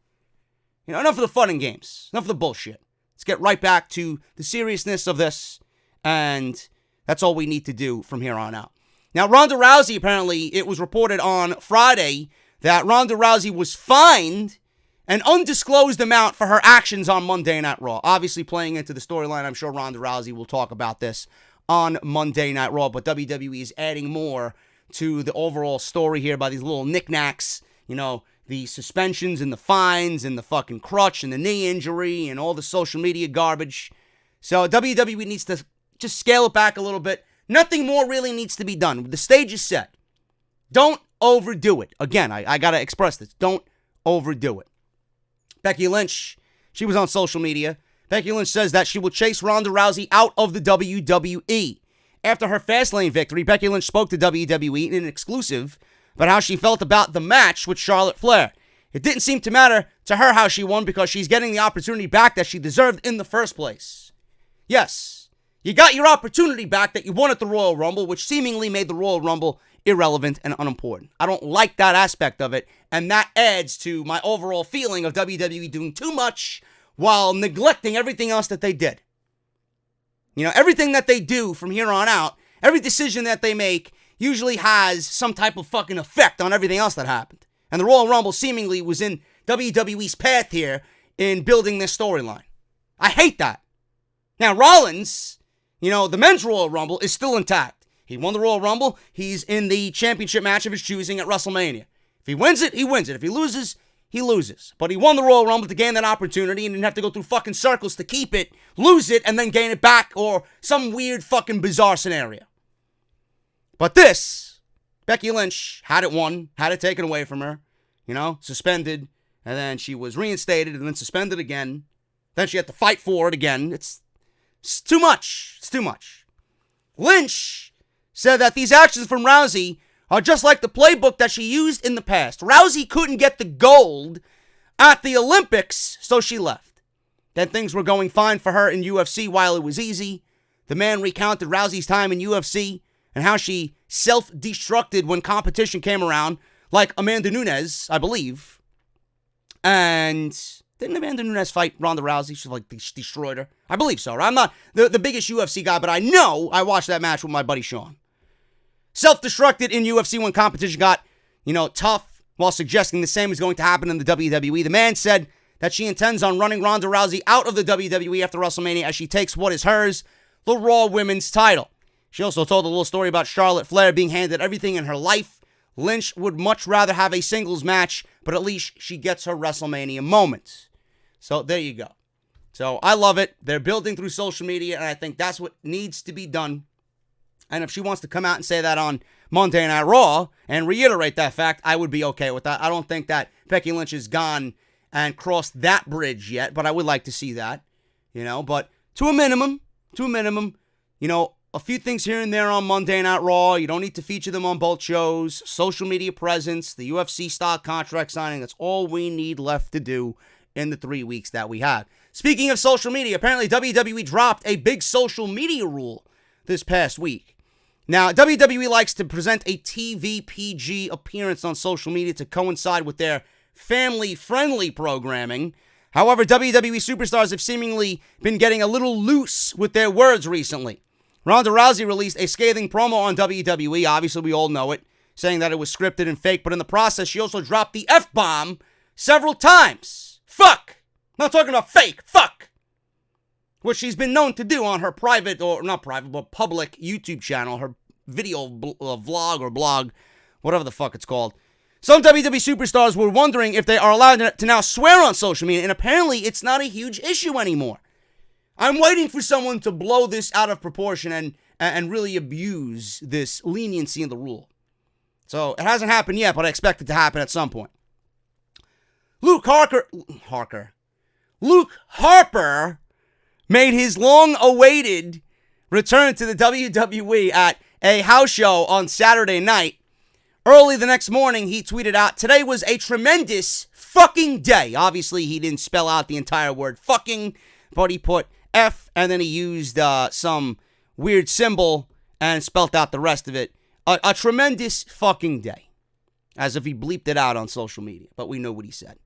Enough of the fun and games. Enough of the bullshit. Let's get right back to the seriousness of this, and that's all we need to do from here on out. Now, Ronda Rousey, apparently, it was reported on Friday that Ronda Rousey was fined an undisclosed amount for her actions on Monday Night Raw. Obviously, playing into the storyline, I'm sure Ronda Rousey will talk about this on Monday Night Raw, but WWE is adding more to the overall story here by these little knickknacks, the suspensions and the fines and the fucking crutch and the knee injury and all the social media garbage. So WWE needs to just scale it back a little bit. Nothing more really needs to be done. The stage is set. Don't overdo it. Again, I got to express this. Don't overdo it. Becky Lynch, she was on social media. Becky Lynch says that she will chase Ronda Rousey out of the WWE. After her Fastlane victory, Becky Lynch spoke to WWE in an exclusive about how she felt about the match with Charlotte Flair. It didn't seem to matter to her how she won because she's getting the opportunity back that she deserved in the first place. Yes, you got your opportunity back that you won at the Royal Rumble, which seemingly made the Royal Rumble irrelevant and unimportant. I don't like that aspect of it, and that adds to my overall feeling of WWE doing too much while neglecting everything else that they did. Everything that they do from here on out, every decision that they make usually has some type of fucking effect on everything else that happened. And the Royal Rumble seemingly was in WWE's path here in building this storyline. I hate that. Now, Rollins, the men's Royal Rumble is still intact. He won the Royal Rumble. He's in the championship match of his choosing at WrestleMania. If he wins it, he wins it. If he loses, he loses. But he won the Royal Rumble to gain that opportunity and didn't have to go through fucking circles to keep it, lose it, and then gain it back, or some weird fucking bizarre scenario. But this, Becky Lynch had it won, had it taken away from her, suspended, and then she was reinstated and then suspended again. Then she had to fight for it again. It's too much. It's too much. Lynch said that these actions from Rousey are just like the playbook that she used in the past. Rousey couldn't get the gold at the Olympics, so she left. Then things were going fine for her in UFC while it was easy. The man recounted Rousey's time in UFC and how she self-destructed when competition came around, like Amanda Nunes, I believe. And didn't Amanda Nunes fight Ronda Rousey? She destroyed her. I believe so. I'm not the biggest UFC guy, but I know I watched that match with my buddy Sean. Self-destructed in UFC when competition got, tough, while suggesting the same is going to happen in the WWE. The man said that she intends on running Ronda Rousey out of the WWE after WrestleMania as she takes what is hers, the Raw Women's title. She also told a little story about Charlotte Flair being handed everything in her life. Lynch would much rather have a singles match, but at least she gets her WrestleMania moment. So there you go. So I love it. They're building through social media, and I think that's what needs to be done. And if she wants to come out and say that on Monday Night Raw and reiterate that fact, I would be okay with that. I don't think that Becky Lynch has gone and crossed that bridge yet, but I would like to see that, But to a minimum, a few things here and there on Monday Night Raw. You don't need to feature them on both shows. Social media presence, the UFC stock contract signing. That's all we need left to do in the 3 weeks that we have. Speaking of social media, apparently WWE dropped a big social media rule this past week. Now, WWE likes to present a TV PG appearance on social media to coincide with their family-friendly programming. However, WWE superstars have seemingly been getting a little loose with their words recently. Ronda Rousey released a scathing promo on WWE, obviously we all know it, saying that it was scripted and fake, but in the process, she also dropped the F-bomb several times. Fuck! I'm not talking about fake, fuck! Which she's been known to do on her private, or not private, but public YouTube channel, her video vlog or blog, whatever the fuck it's called. Some WWE superstars were wondering if they are allowed to now swear on social media, and apparently it's not a huge issue anymore. I'm waiting for someone to blow this out of proportion and really abuse this leniency in the rule. So, it hasn't happened yet, but I expect it to happen at some point. Luke Harper made his long-awaited return to the WWE at a house show on Saturday night. Early the next morning, he tweeted out, "Today was a tremendous fucking day." Obviously, he didn't spell out the entire word fucking, but he put F, and then he used some weird symbol and spelt out the rest of it. A tremendous fucking day. As if he bleeped it out on social media, but we know what he said.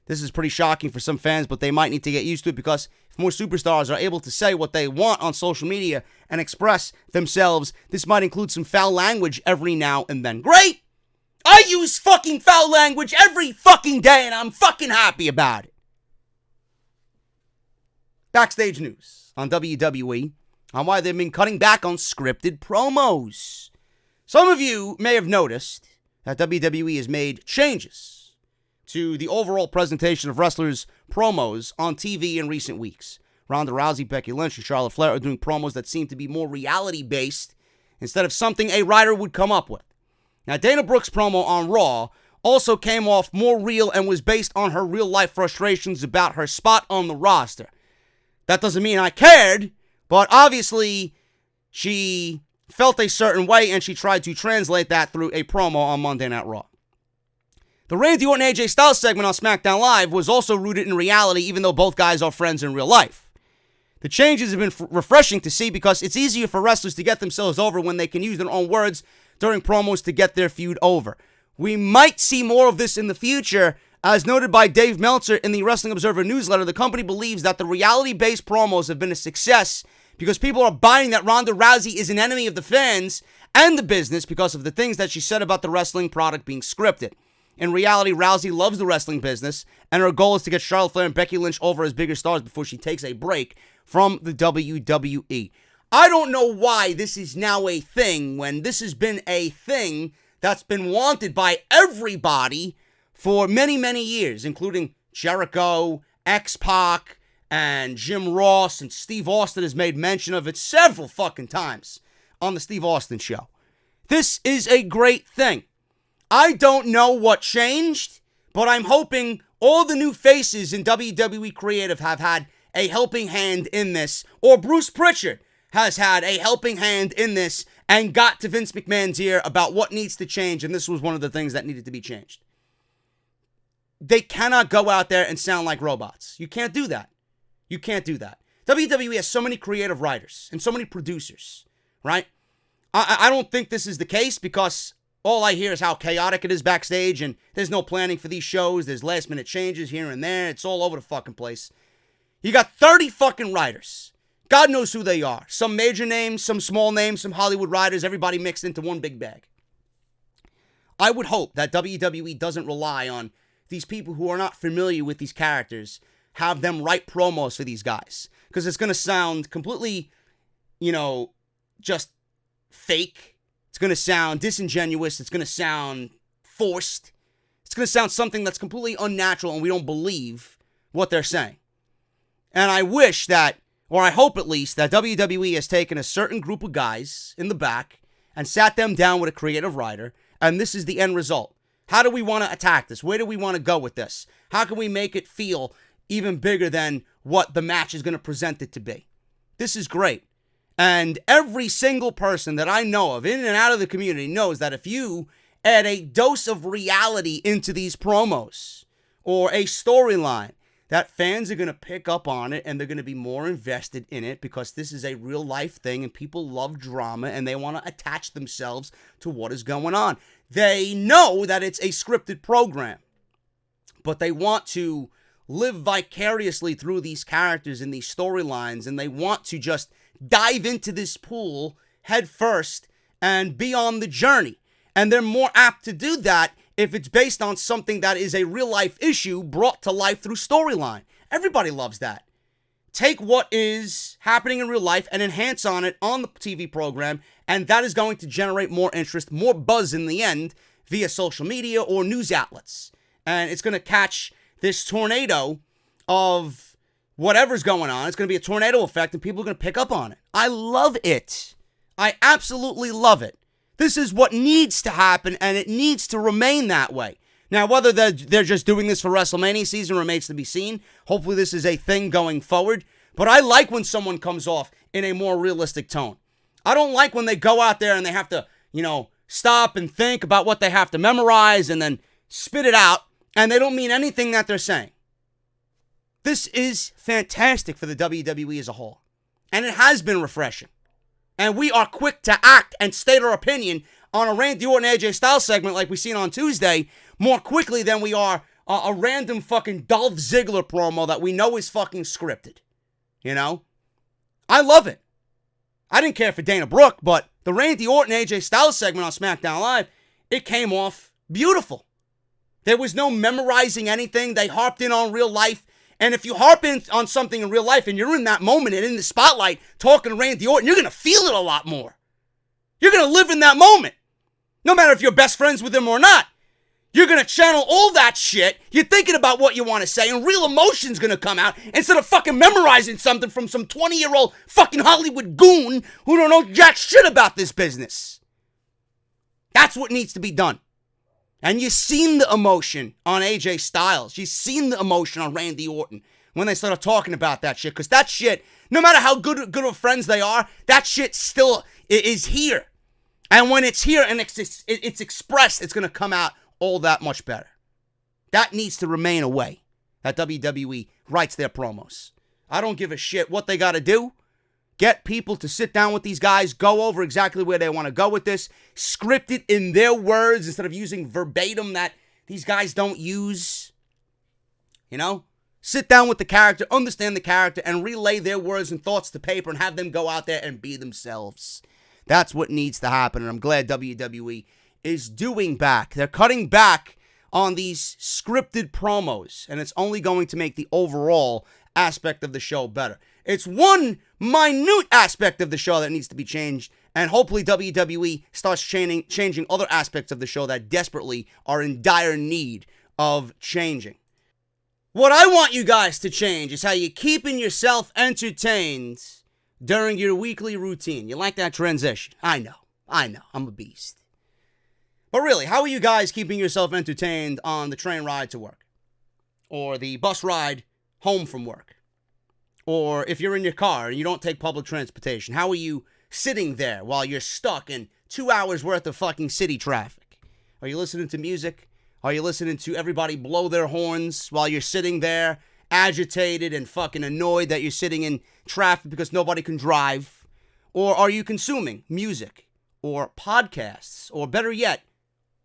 This is pretty shocking for some fans, but they might need to get used to it, because if more superstars are able to say what they want on social media and express themselves, this might include some foul language every now and then. Great! I use fucking foul language every fucking day, and I'm fucking happy about it. Backstage news on WWE on why they've been cutting back on scripted promos. Some of you may have noticed that WWE has made changes to the overall presentation of wrestlers' promos on TV in recent weeks. Ronda Rousey, Becky Lynch, and Charlotte Flair are doing promos that seem to be more reality-based instead of something a writer would come up with. Now, Dana Brooke's promo on Raw also came off more real and was based on her real-life frustrations about her spot on the roster. That doesn't mean I cared, but obviously she felt a certain way and she tried to translate that through a promo on Monday Night Raw. The Randy Orton AJ Styles segment on SmackDown Live was also rooted in reality, even though both guys are friends in real life. The changes have been refreshing to see because it's easier for wrestlers to get themselves over when they can use their own words during promos to get their feud over. We might see more of this in the future. As noted by Dave Meltzer in the Wrestling Observer newsletter, the company believes that the reality-based promos have been a success because people are buying that Ronda Rousey is an enemy of the fans and the business because of the things that she said about the wrestling product being scripted. In reality, Rousey loves the wrestling business, and her goal is to get Charlotte Flair and Becky Lynch over as bigger stars before she takes a break from the WWE. I don't know why this is now a thing when this has been a thing that's been wanted by everybody for many, many years, including Jericho, X-Pac, and Jim Ross, and Steve Austin has made mention of it several fucking times on the Steve Austin show. This is a great thing. I don't know what changed, but I'm hoping all the new faces in WWE Creative have had a helping hand in this, or Bruce Pritchard has had a helping hand in this and got to Vince McMahon's ear about what needs to change, and this was one of the things that needed to be changed. They cannot go out there and sound like robots. You can't do that. You can't do that. WWE has so many creative writers and so many producers, right? I don't think this is the case because all I hear is how chaotic it is backstage and there's no planning for these shows. There's last minute changes here and there. It's all over the fucking place. You got 30 fucking writers. God knows who they are. Some major names, some small names, some Hollywood writers, everybody mixed into one big bag. I would hope that WWE doesn't rely on these people who are not familiar with these characters, have them write promos for these guys. Because it's going to sound completely, just fake. It's going to sound disingenuous. It's going to sound forced. It's going to sound something that's completely unnatural and we don't believe what they're saying. And I wish that, or I hope at least, that WWE has taken a certain group of guys in the back and sat them down with a creative writer, and this is the end result. How do we want to attack this? Where do we want to go with this? How can we make it feel even bigger than what the match is going to present it to be? This is great. And every single person that I know of in and out of the community knows that if you add a dose of reality into these promos or a storyline, that fans are going to pick up on it and they're going to be more invested in it because this is a real life thing and people love drama and they want to attach themselves to what is going on. They know that it's a scripted program, but they want to live vicariously through these characters and these storylines, and they want to just dive into this pool head first and be on the journey. And they're more apt to do that if it's based on something that is a real life issue brought to life through storyline. Everybody loves that. Take what is happening in real life and enhance on it on the TV program, and that is going to generate more interest, more buzz in the end via social media or news outlets. And it's going to catch this tornado of whatever's going on. It's going to be a tornado effect and people are going to pick up on it. I love it. I absolutely love it. This is what needs to happen and it needs to remain that way. Now, whether they're just doing this for WrestleMania season remains to be seen. Hopefully this is a thing going forward. But I like when someone comes off in a more realistic tone. I don't like when they go out there and they have to, stop and think about what they have to memorize and then spit it out, and they don't mean anything that they're saying. This is fantastic for the WWE as a whole, and it has been refreshing. And we are quick to act and state our opinion on a Randy Orton AJ Styles segment like we seen on Tuesday more quickly than we are a random fucking Dolph Ziggler promo that we know is fucking scripted. I love it. I didn't care for Dana Brooke, but the Randy Orton AJ Styles segment on SmackDown Live, it came off beautiful. There was no memorizing anything. They harped in on real life. And if you harp in on something in real life and you're in that moment and in the spotlight talking to Randy Orton, you're going to feel it a lot more. You're going to live in that moment. No matter if you're best friends with him or not. You're going to channel all that shit. You're thinking about what you want to say, and real emotion's going to come out instead of fucking memorizing something from some 20-year-old fucking Hollywood goon who don't know jack shit about this business. That's what needs to be done. And you've seen the emotion on AJ Styles. You've seen the emotion on Randy Orton when they started talking about that shit. Because that shit, no matter how good of friends they are, that shit still is here. And when it's here and it's expressed, it's going to come out all that much better. That needs to remain a way that WWE writes their promos. I don't give a shit what they got to do. Get people to sit down with these guys, go over exactly where they want to go with this, script it in their words instead of using verbatim that these guys don't use. Sit down with the character, understand the character, and relay their words and thoughts to paper and have them go out there and be themselves. That's what needs to happen, and I'm glad WWE is doing back. They're cutting back on these scripted promos, and it's only going to make the overall aspect of the show better. It's one minute aspect of the show that needs to be changed, and hopefully WWE starts changing other aspects of the show that desperately are in dire need of changing. What I want you guys to change is how you're keeping yourself entertained during your weekly routine. You like that transition? I know, I'm a beast. But really, how are you guys keeping yourself entertained on the train ride to work? Or the bus ride home from work? Or if you're in your car and you don't take public transportation, how are you sitting there while you're stuck in 2 hours worth of fucking city traffic? Are you listening to music? Are you listening to everybody blow their horns while you're sitting there agitated and fucking annoyed that you're sitting in traffic because nobody can drive? Or are you consuming music or podcasts, or better yet,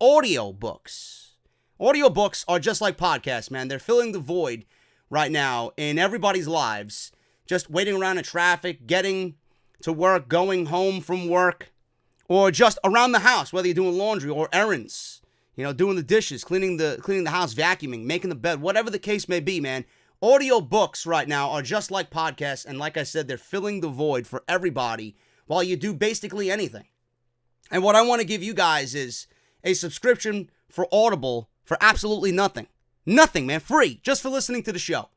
audiobooks? Audiobooks are just like podcasts, man. They're filling the void right now in everybody's lives. Just waiting around in traffic, getting to work, going home from work, or just around the house, whether you're doing laundry or errands, doing the dishes, cleaning the house, vacuuming, making the bed, whatever the case may be, man. Audiobooks right now are just like podcasts, and like I said, they're filling the void for everybody while you do basically anything. And what I want to give you guys is a subscription for Audible for absolutely nothing. Nothing, man. Free. Just for listening to the show.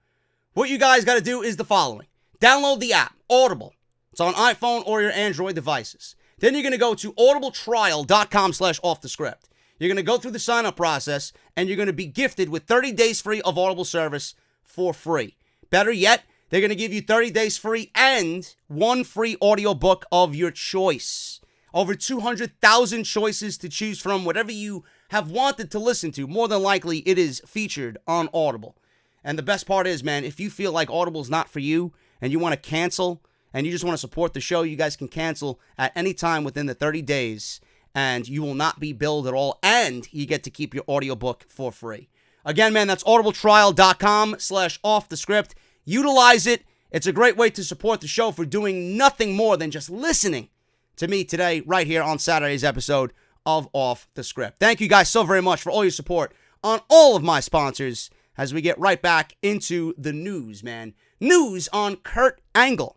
What you guys got to do is the following. Download the app, Audible. It's on iPhone or your Android devices. Then you're going to go to audibletrial.com/offthescript. You're going to go through the sign-up process, and you're going to be gifted with 30 days free of Audible service for free. Better yet, they're going to give you 30 days free and one free audiobook of your choice. Over 200,000 choices to choose from. Whatever you have wanted to listen to, more than likely it is featured on Audible. And the best part is, man, if you feel like Audible's not for you and you want to cancel and you just want to support the show, you guys can cancel at any time within the 30 days and you will not be billed at all, and you get to keep your audiobook for free. Again, man, that's audibletrial.com/offthescript. Utilize it. It's a great way to support the show for doing nothing more than just listening to me today, right here on Saturday's episode of Off the Script. Thank you guys so very much for all your support on all of my sponsors as we get right back into the news, man. News on Kurt Angle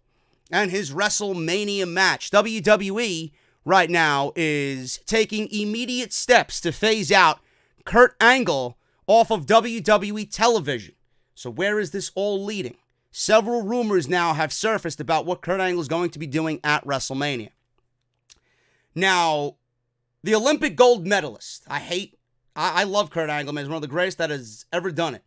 and his WrestleMania match. WWE right now is taking immediate steps to phase out Kurt Angle off of WWE television. So where is this all leading? Several rumors now have surfaced about what Kurt Angle is going to be doing at WrestleMania. Now, the Olympic gold medalist, I love Kurt Angle, man. He's one of the greatest that has ever done it.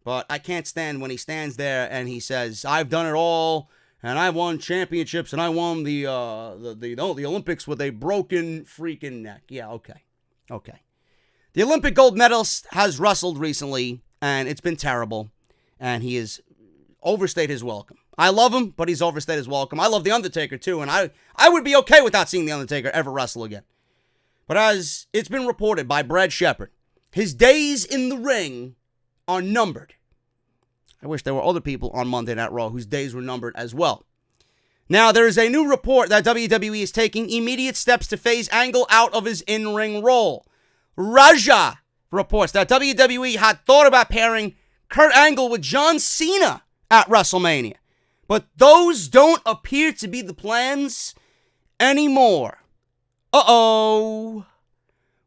But I can't stand when he stands there and he says, I've done it all, and I won championships, and I won the Olympics with a broken freaking neck. Yeah, okay. The Olympic gold medalist has wrestled recently, and it's been terrible, and he has overstayed his welcome. I love him, but he's overstayed his welcome. I love The Undertaker, too, and I would be okay without seeing The Undertaker ever wrestle again. But as it's been reported by Brad Shepard, his days in the ring are numbered. I wish there were other people on Monday Night Raw whose days were numbered as well. Now, there is a new report that WWE is taking immediate steps to phase Angle out of his in-ring role. Raja reports that WWE had thought about pairing Kurt Angle with John Cena at WrestleMania. But those don't appear to be the plans anymore. Uh-oh.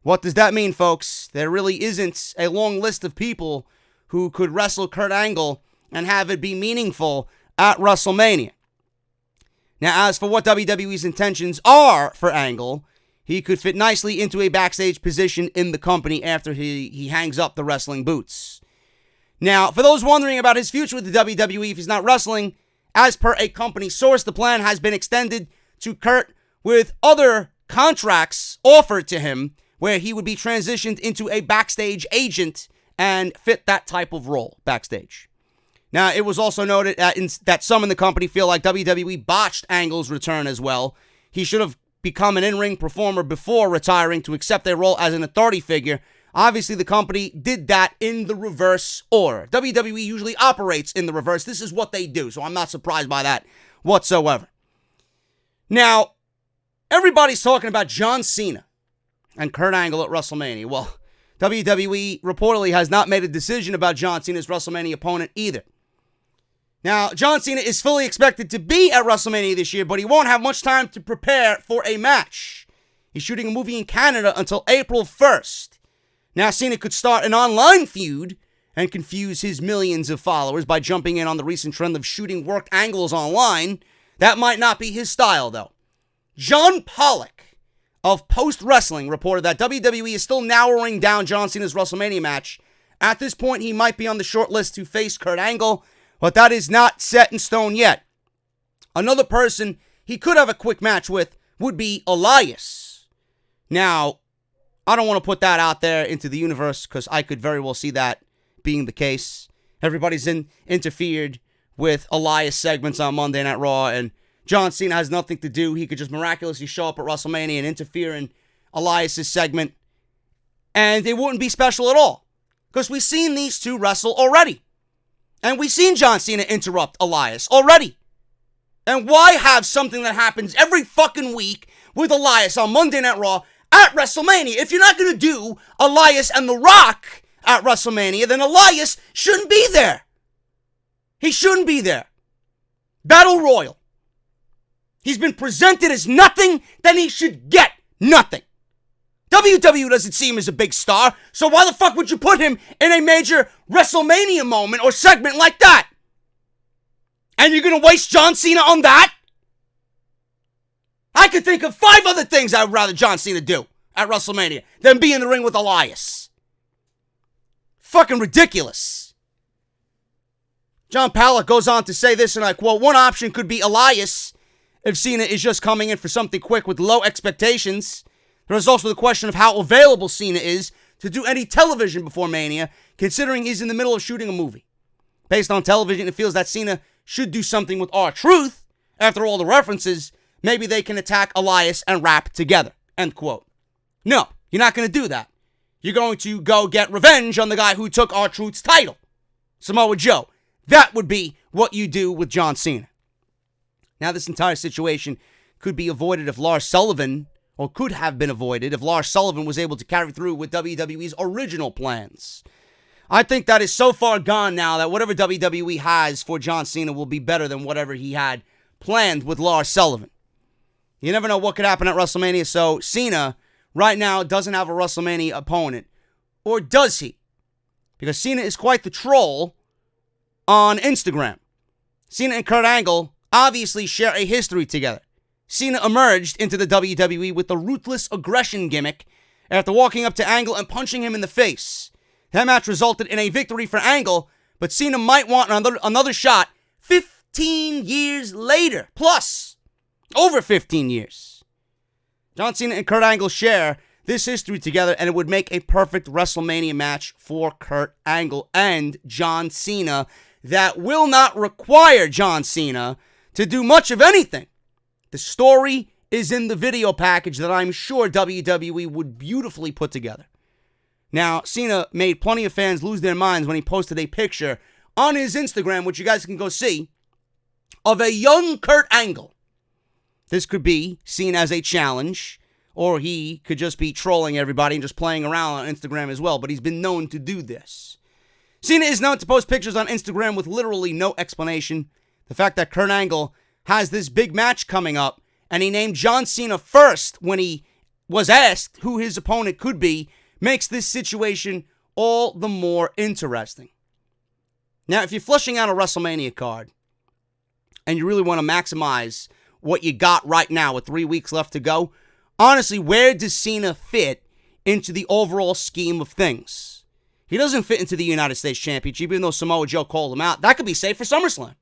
What does that mean, folks? There really isn't a long list of people who could wrestle Kurt Angle and have it be meaningful at WrestleMania. Now, as for what WWE's intentions are for Angle, he could fit nicely into a backstage position in the company after he hangs up the wrestling boots. Now, for those wondering about his future with the WWE if he's not wrestling, as per a company source, the plan has been extended to Kurt with other contracts offered to him where he would be transitioned into a backstage agent and fit that type of role backstage. Now, it was also noted that some in the company feel like WWE botched Angle's return as well. He should have become an in-ring performer before retiring to accept a role as an authority figure. Obviously, the company did that in the reverse order. WWE usually operates in the reverse. This is what they do, so I'm not surprised by that whatsoever. Now, everybody's talking about John Cena and Kurt Angle at WrestleMania. Well, WWE reportedly has not made a decision about John Cena's WrestleMania opponent either. Now, John Cena is fully expected to be at WrestleMania this year, but he won't have much time to prepare for a match. He's shooting a movie in Canada until April 1st. Now, Cena could start an online feud and confuse his millions of followers by jumping in on the recent trend of shooting worked angles online. That might not be his style, though. John Pollock of Post Wrestling reported that WWE is still narrowing down John Cena's WrestleMania match. At this point, he might be on the short list to face Kurt Angle, but that is not set in stone yet. Another person he could have a quick match with would be Elias. Now, I don't want to put that out there into the universe because I could very well see that being the case. Everybody's interfered with Elias segments on Monday Night Raw, and John Cena has nothing to do. He could just miraculously show up at WrestleMania and interfere in Elias' segment, and it wouldn't be special at all because we've seen these two wrestle already. And we've seen John Cena interrupt Elias already. And why have something that happens every fucking week with Elias on Monday Night Raw at WrestleMania? If you're not going to do Elias and The Rock at WrestleMania, then Elias shouldn't be there. He shouldn't be there. Battle Royal. He's been presented as nothing, then he should get nothing. WWE doesn't see him as a big star, so why the fuck would you put him in a major WrestleMania moment or segment like that? And you're going to waste John Cena on that? I could think of 5 other things I would rather John Cena do at WrestleMania than be in the ring with Elias. Fucking ridiculous. John Pollock goes on to say this, and I quote, "One option could be Elias if Cena is just coming in for something quick with low expectations. There's also the question of how available Cena is to do any television before Mania, considering he's in the middle of shooting a movie. Based on television, it feels that Cena should do something with R-Truth. After all the references, maybe they can attack Elias and rap together." End quote. No, you're not going to do that. You're going to go get revenge on the guy who took R-Truth's title, Samoa Joe. That would be what you do with John Cena. Now, this entire situation could be avoided if Lars Sullivan, or could have been avoided if Lars Sullivan was able to carry through with WWE's original plans. I think that is so far gone now that whatever WWE has for John Cena will be better than whatever he had planned with Lars Sullivan. You never know what could happen at WrestleMania, so Cena right now doesn't have a WrestleMania opponent. Or does he? Because Cena is quite the troll on Instagram. Cena and Kurt Angle obviously share a history together. Cena emerged into the WWE with the ruthless aggression gimmick after walking up to Angle and punching him in the face. That match resulted in a victory for Angle, but Cena might want another shot 15 years later. Plus, over 15 years. John Cena and Kurt Angle share this history together, and it would make a perfect WrestleMania match for Kurt Angle and John Cena that will not require John Cena to do much of anything. The story is in the video package that I'm sure WWE would beautifully put together. Now, Cena made plenty of fans lose their minds when he posted a picture on his Instagram, which you guys can go see, of a young Kurt Angle. This could be seen as a challenge, or he could just be trolling everybody and just playing around on Instagram as well, but he's been known to do this. Cena is known to post pictures on Instagram with literally no explanation. The fact that Kurt Angle has this big match coming up, and he named John Cena first when he was asked who his opponent could be, makes this situation all the more interesting. Now, if you're fleshing out a WrestleMania card, and you really want to maximize what you got right now with 3 weeks left to go, honestly, where does Cena fit into the overall scheme of things? He doesn't fit into the United States Championship, even though Samoa Joe called him out. That could be saved for SummerSlam.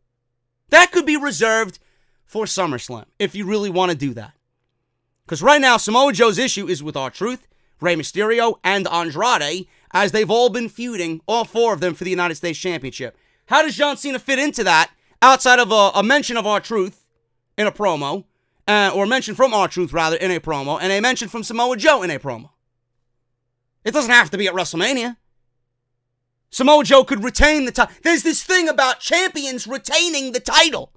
That could be reserved for SummerSlam, if you really want to do that. Because right now, Samoa Joe's issue is with R-Truth, Rey Mysterio, and Andrade, as they've all been feuding, all 4 of them, for the United States Championship. How does John Cena fit into that, outside of a mention of R-Truth in a promo, or a mention from R-Truth, rather, in a promo, and a mention from Samoa Joe in a promo? It doesn't have to be at WrestleMania. Samoa Joe could retain the title. There's this thing about champions retaining the title.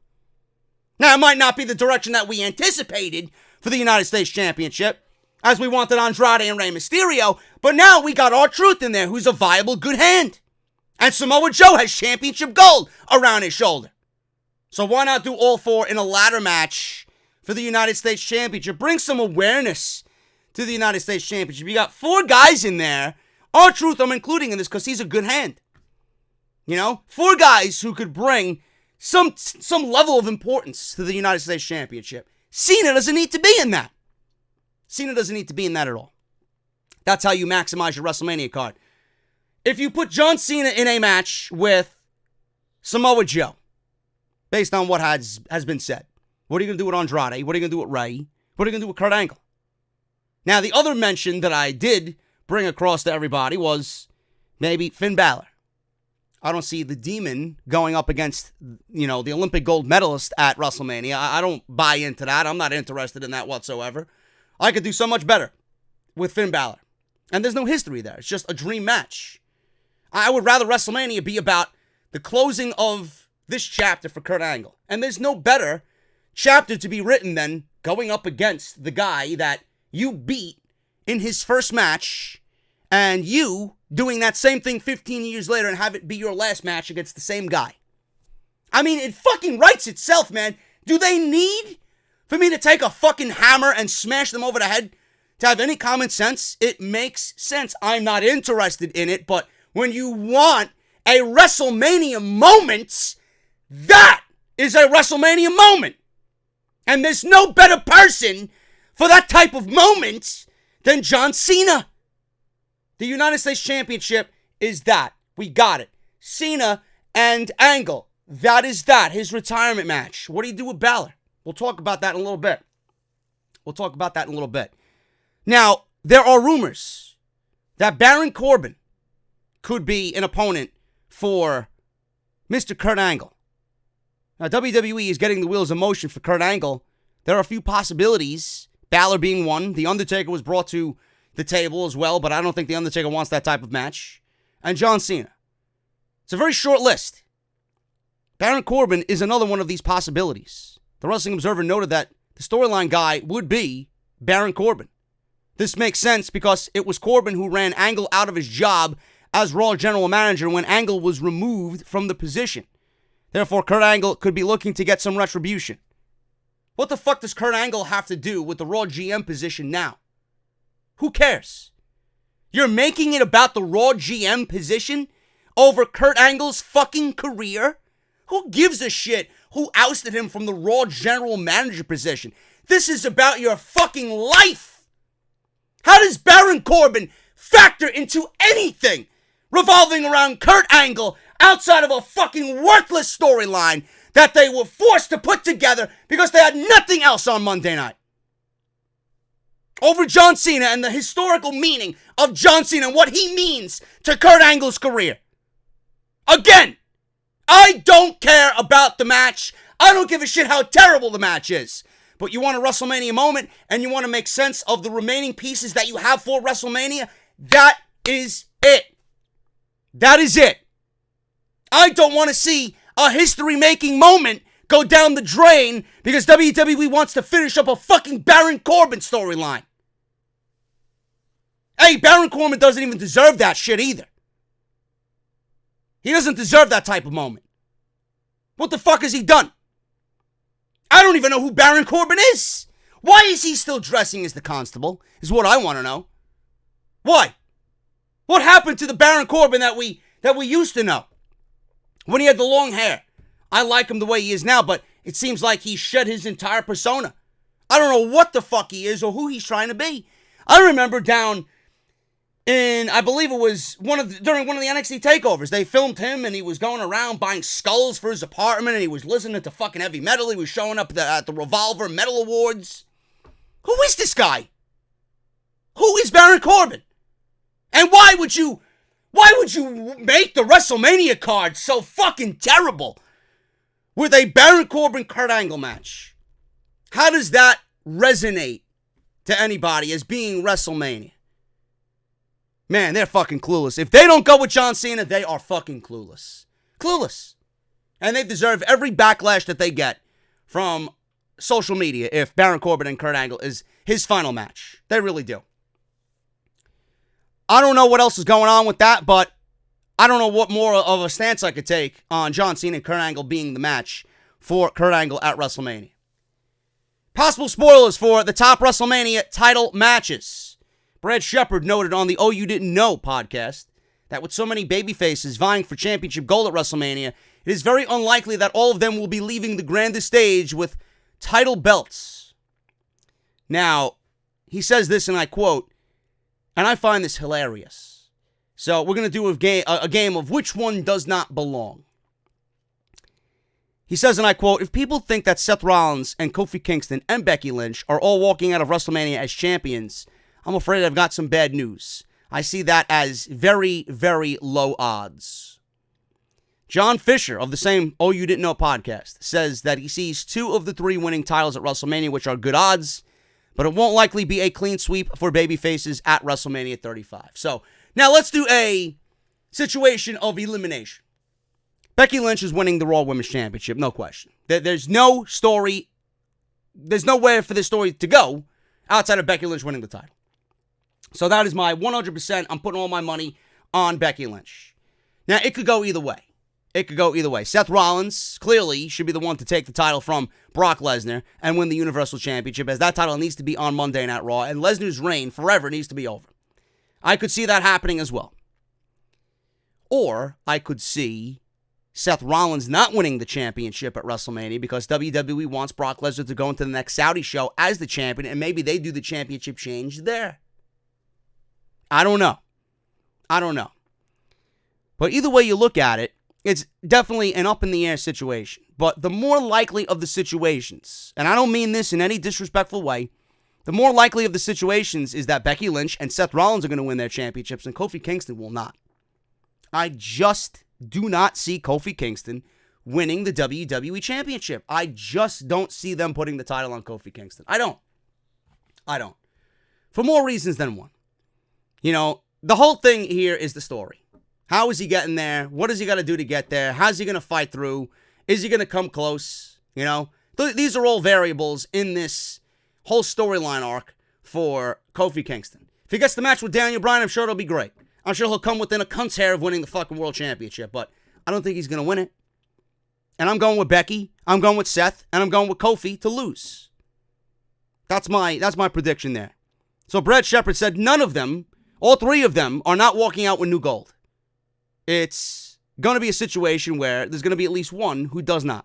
Now, it might not be the direction that we anticipated for the United States Championship, as we wanted Andrade and Rey Mysterio, but now we got R-Truth in there, who's a viable good hand. And Samoa Joe has championship gold around his shoulder. So why not do all four in a ladder match for the United States Championship? Bring some awareness to the United States Championship. You got four guys in there. R-Truth I'm including in this because he's a good hand. You know? Four guys who could bring some level of importance to the United States Championship. Cena doesn't need to be in that. Cena doesn't need to be in that at all. That's how you maximize your WrestleMania card. If you put John Cena in a match with Samoa Joe, based on what has been said, what are you going to do with Andrade? What are you going to do with Rey? What are you going to do with Kurt Angle? Now, the other mention that I did bring across to everybody was maybe Finn Balor. I don't see the Demon going up against, the Olympic gold medalist at WrestleMania. I don't buy into that. I'm not interested in that whatsoever. I could do so much better with Finn Balor. And there's no history there. It's just a dream match. I would rather WrestleMania be about the closing of this chapter for Kurt Angle. And there's no better chapter to be written than going up against the guy that you beat in his first match, and you doing that same thing 15 years later and have it be your last match against the same guy. I mean, it fucking writes itself, man. Do they need for me to take a fucking hammer and smash them over the head to have any common sense? It makes sense. I'm not interested in it, but when you want a WrestleMania moment, that is a WrestleMania moment. And there's no better person for that type of moment than John Cena. The United States Championship is that. We got it. Cena and Angle. That is that. His retirement match. What do you do with Balor? We'll talk about that in a little bit. Now, there are rumors that Baron Corbin could be an opponent for Mr. Kurt Angle. Now, WWE is getting the wheels of motion for Kurt Angle. There are a few possibilities, Balor being one. The Undertaker was brought to the table as well, but I don't think The Undertaker wants that type of match. And John Cena. It's a very short list. Baron Corbin is another one of these possibilities. The Wrestling Observer noted that the storyline guy would be Baron Corbin. This makes sense because it was Corbin who ran Angle out of his job as Raw General Manager when Angle was removed from the position. Therefore, Kurt Angle could be looking to get some retribution. What the fuck does Kurt Angle have to do with the Raw GM position now? Who cares? You're making it about the Raw GM position over Kurt Angle's fucking career? Who gives a shit who ousted him from the Raw General Manager position? This is about your fucking life. How does Baron Corbin factor into anything revolving around Kurt Angle outside of a fucking worthless storyline that they were forced to put together because they had nothing else on Monday night? Over John Cena and the historical meaning of John Cena and what he means to Kurt Angle's career. Again, I don't care about the match. I don't give a shit how terrible the match is. But you want a WrestleMania moment and you want to make sense of the remaining pieces that you have for WrestleMania? That is it. That is it. I don't want to see a history-making moment go down the drain because WWE wants to finish up a fucking Baron Corbin storyline. Hey, Baron Corbin doesn't even deserve that shit either. He doesn't deserve that type of moment. What the fuck has he done? I don't even know who Baron Corbin is. Why is he still dressing as the Constable? Is what I want to know. Why? What happened to the Baron Corbin that we used to know? When he had the long hair. I like him the way he is now, but it seems like he shed his entire persona. I don't know what the fuck he is or who he's trying to be. I remember down in, I believe it was during one of the NXT takeovers, they filmed him and he was going around buying skulls for his apartment and he was listening to fucking heavy metal. He was showing up at the Revolver Metal Awards. Who is this guy? Who is Baron Corbin? And why would you make the WrestleMania card so fucking terrible with a Baron Corbin Kurt Angle match? How does that resonate to anybody as being WrestleMania? Man, they're fucking clueless. If they don't go with John Cena, they are fucking clueless. Clueless. And they deserve every backlash that they get from social media if Baron Corbin and Kurt Angle is his final match. They really do. I don't know what else is going on with that, but I don't know what more of a stance I could take on John Cena and Kurt Angle being the match for Kurt Angle at WrestleMania. Possible spoilers for the top WrestleMania title matches. Brad Shepard noted on the Oh You Didn't Know podcast that with so many babyfaces vying for championship gold at WrestleMania, it is very unlikely that all of them will be leaving the grandest stage with title belts. Now, he says this, and I quote, and I find this hilarious. So we're going to do a game of which one does not belong. He says, and I quote, if people think that Seth Rollins and Kofi Kingston and Becky Lynch are all walking out of WrestleMania as champions, I'm afraid I've got some bad news. I see that as very, very low odds. John Fisher of the same Oh You Didn't Know podcast says that he sees 2 of the 3 winning titles at WrestleMania, which are good odds, but it won't likely be a clean sweep for babyfaces at WrestleMania 35. So now let's do a situation of elimination. Becky Lynch is winning the Raw Women's Championship, no question. There's no story, there's nowhere for this story to go outside of Becky Lynch winning the title. So that is my 100%, I'm putting all my money on Becky Lynch. Now, it could go either way. Seth Rollins clearly should be the one to take the title from Brock Lesnar and win the Universal Championship, as that title needs to be on Monday Night Raw, and Lesnar's reign forever needs to be over. I could see that happening as well. Or I could see Seth Rollins not winning the championship at WrestleMania because WWE wants Brock Lesnar to go into the next Saudi show as the champion, and maybe they do the championship change there. I don't know. But either way you look at it, it's definitely an up-in-the-air situation. But the more likely of the situations, and I don't mean this in any disrespectful way, the more likely of the situations is that Becky Lynch and Seth Rollins are going to win their championships and Kofi Kingston will not. I just do not see Kofi Kingston winning the WWE Championship. I just don't see them putting the title on Kofi Kingston. I don't. For more reasons than one. You know, the whole thing here is the story. How is he getting there? What does he got to do to get there? How's he going to fight through? Is he going to come close? You know, these are all variables in this whole storyline arc for Kofi Kingston. If he gets the match with Daniel Bryan, I'm sure it'll be great. I'm sure he'll come within a cunt's hair of winning the fucking world championship, but I don't think he's going to win it. And I'm going with Becky, I'm going with Seth, and I'm going with Kofi to lose. That's my prediction there. So Brad Shepard said none of them, all 3 of them, are not walking out with new gold. It's going to be a situation where there's going to be at least one who does not.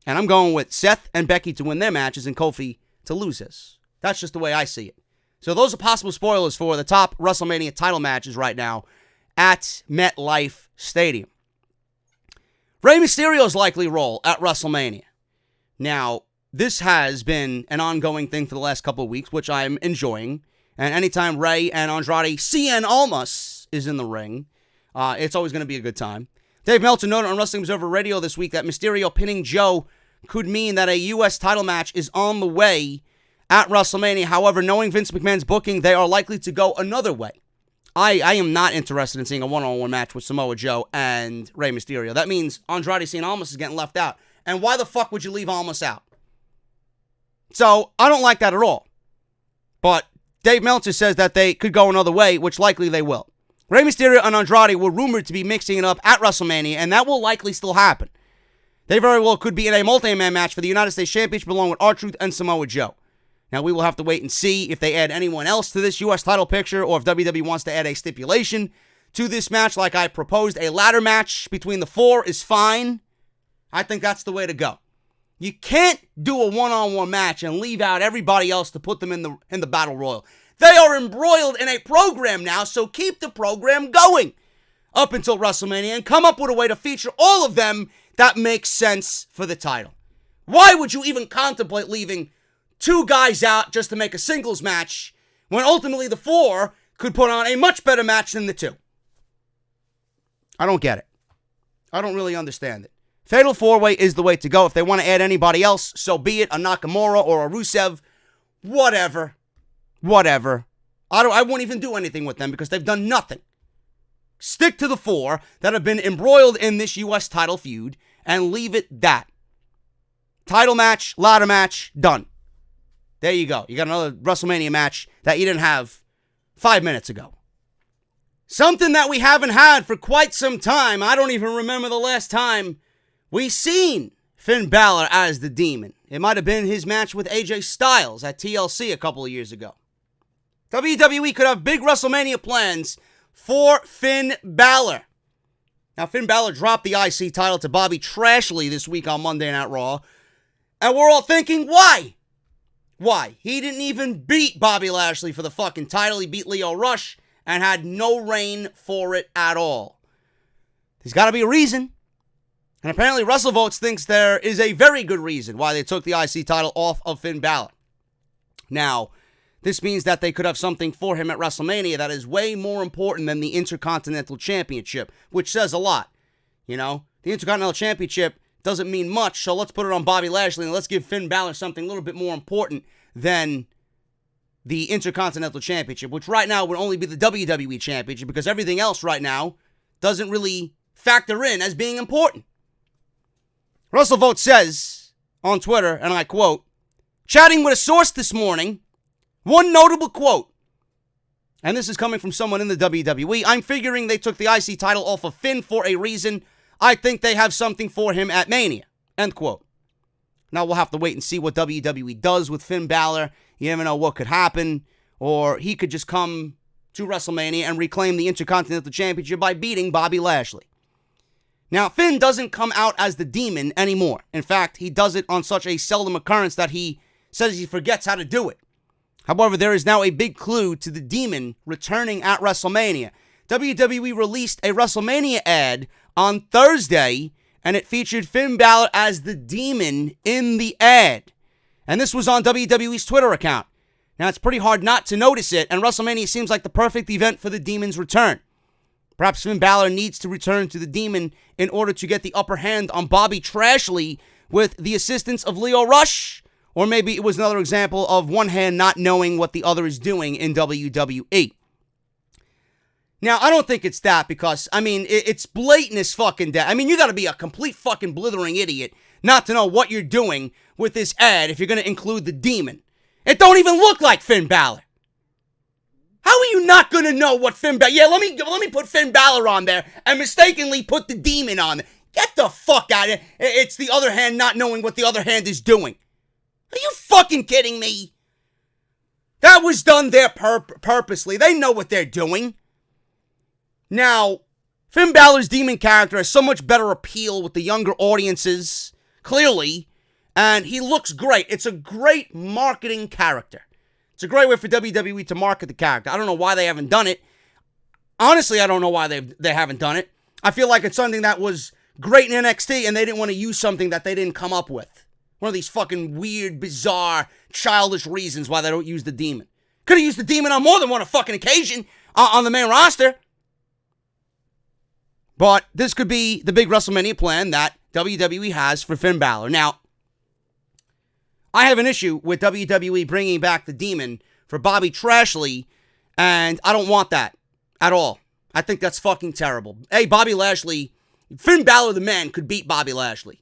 And I'm going with Seth and Becky to win their matches and Kofi to lose his. That's just the way I see it. So those are possible spoilers for the top WrestleMania title matches right now at MetLife Stadium. Rey Mysterio's likely role at WrestleMania. Now, this has been an ongoing thing for the last couple of weeks, which I'm enjoying. And anytime Rey and Andrade Cien Almas is in the ring, it's always going to be a good time. Dave Meltzer noted on Wrestling Observer Radio this week that Mysterio pinning Joe could mean that a U.S. title match is on the way at WrestleMania. However, knowing Vince McMahon's booking, they are likely to go another way. I am not interested in seeing a one-on-one match with Samoa Joe and Rey Mysterio. That means Andrade Cien Almas is getting left out. And why the fuck would you leave Almas out? So, I don't like that at all. But Dave Meltzer says that they could go another way, which likely they will. Rey Mysterio and Andrade were rumored to be mixing it up at WrestleMania, and that will likely still happen. They very well could be in a multi-man match for the United States Championship along with R-Truth and Samoa Joe. Now, we will have to wait and see if they add anyone else to this U.S. title picture or if WWE wants to add a stipulation to this match like I proposed. A ladder match between the 4 is fine. I think that's the way to go. You can't do a one-on-one match and leave out everybody else to put them in the Battle Royal. They are embroiled in a program now, so keep the program going up until WrestleMania and come up with a way to feature all of them that makes sense for the title. Why would you even contemplate leaving 2 guys out just to make a singles match when ultimately the 4 could put on a much better match than the 2? I don't get it. I don't really understand it. Fatal 4-Way is the way to go. If they want to add anybody else, so be it. A Nakamura or a Rusev, whatever. I won't even do anything with them because they've done nothing. Stick to the 4 that have been embroiled in this U.S. title feud and leave it that. Title match, ladder match, done. There you go. You got another WrestleMania match that you didn't have 5 minutes ago. Something that we haven't had for quite some time. I don't even remember the last time we seen Finn Balor as the Demon. It might have been his match with AJ Styles at TLC a couple of years ago. WWE could have big WrestleMania plans for Finn Balor. Now, Finn Balor dropped the IC title to Bobby Trashley this week on Monday Night Raw. And we're all thinking, why? Why? He didn't even beat Bobby Lashley for the fucking title. He beat Lio Rush and had no reign for it at all. There's got to be a reason. And apparently WrestleVotes thinks there is a very good reason why they took the IC title off of Finn Balor. Now, this means that they could have something for him at WrestleMania that is way more important than the Intercontinental Championship, which says a lot. You know, the Intercontinental Championship doesn't mean much, so let's put it on Bobby Lashley and let's give Finn Balor something a little bit more important than the Intercontinental Championship, which right now would only be the WWE Championship because everything else right now doesn't really factor in as being important. WrestleVote says on Twitter, and I quote, "Chatting with a source this morning, one notable quote," and this is coming from someone in the WWE, "I'm figuring they took the IC title off of Finn for a reason. I think they have something for him at Mania," end quote. Now we'll have to wait and see what WWE does with Finn Balor. You never know what could happen, or he could just come to WrestleMania and reclaim the Intercontinental Championship by beating Bobby Lashley. Now, Finn doesn't come out as the Demon anymore. In fact, he does it on such a seldom occurrence that he says he forgets how to do it. However, there is now a big clue to the Demon returning at WrestleMania. WWE released a WrestleMania ad on Thursday, and it featured Finn Balor as the Demon in the ad. And this was on WWE's Twitter account. Now, it's pretty hard not to notice it, and WrestleMania seems like the perfect event for the Demon's return. Perhaps Finn Balor needs to return to the Demon in order to get the upper hand on Bobby Trashley with the assistance of Lio Rush. Or maybe it was another example of one hand not knowing what the other is doing in WWE. Now, I don't think it's that because, I mean, it's blatant as fucking death. I mean, you gotta be a complete fucking blithering idiot not to know what you're doing with this ad if you're gonna include the Demon. It don't even look like Finn Balor. How are you not gonna know what Finn Balor... Yeah, let me put Finn Balor on there and mistakenly put the Demon on there. Get the fuck out of here. It's the other hand not knowing what the other hand is doing. Are you fucking kidding me? That was done there purposely. They know what they're doing. Now, Finn Balor's Demon character has so much better appeal with the younger audiences, clearly, and he looks great. It's a great marketing character. It's a great way for WWE to market the character. I don't know why they haven't done it. Honestly, I don't know why they haven't done it. I feel like it's something that was great in NXT, and they didn't want to use something that they didn't come up with. One of these fucking weird, bizarre, childish reasons why they don't use the Demon. Could have used the Demon on more than one fucking occasion on the main roster. But this could be the big WrestleMania plan that WWE has for Finn Balor. Now, I have an issue with WWE bringing back the Demon for Bobby Trashley, and I don't want that at all. I think that's fucking terrible. Hey, Bobby Lashley, Finn Balor the man could beat Bobby Lashley.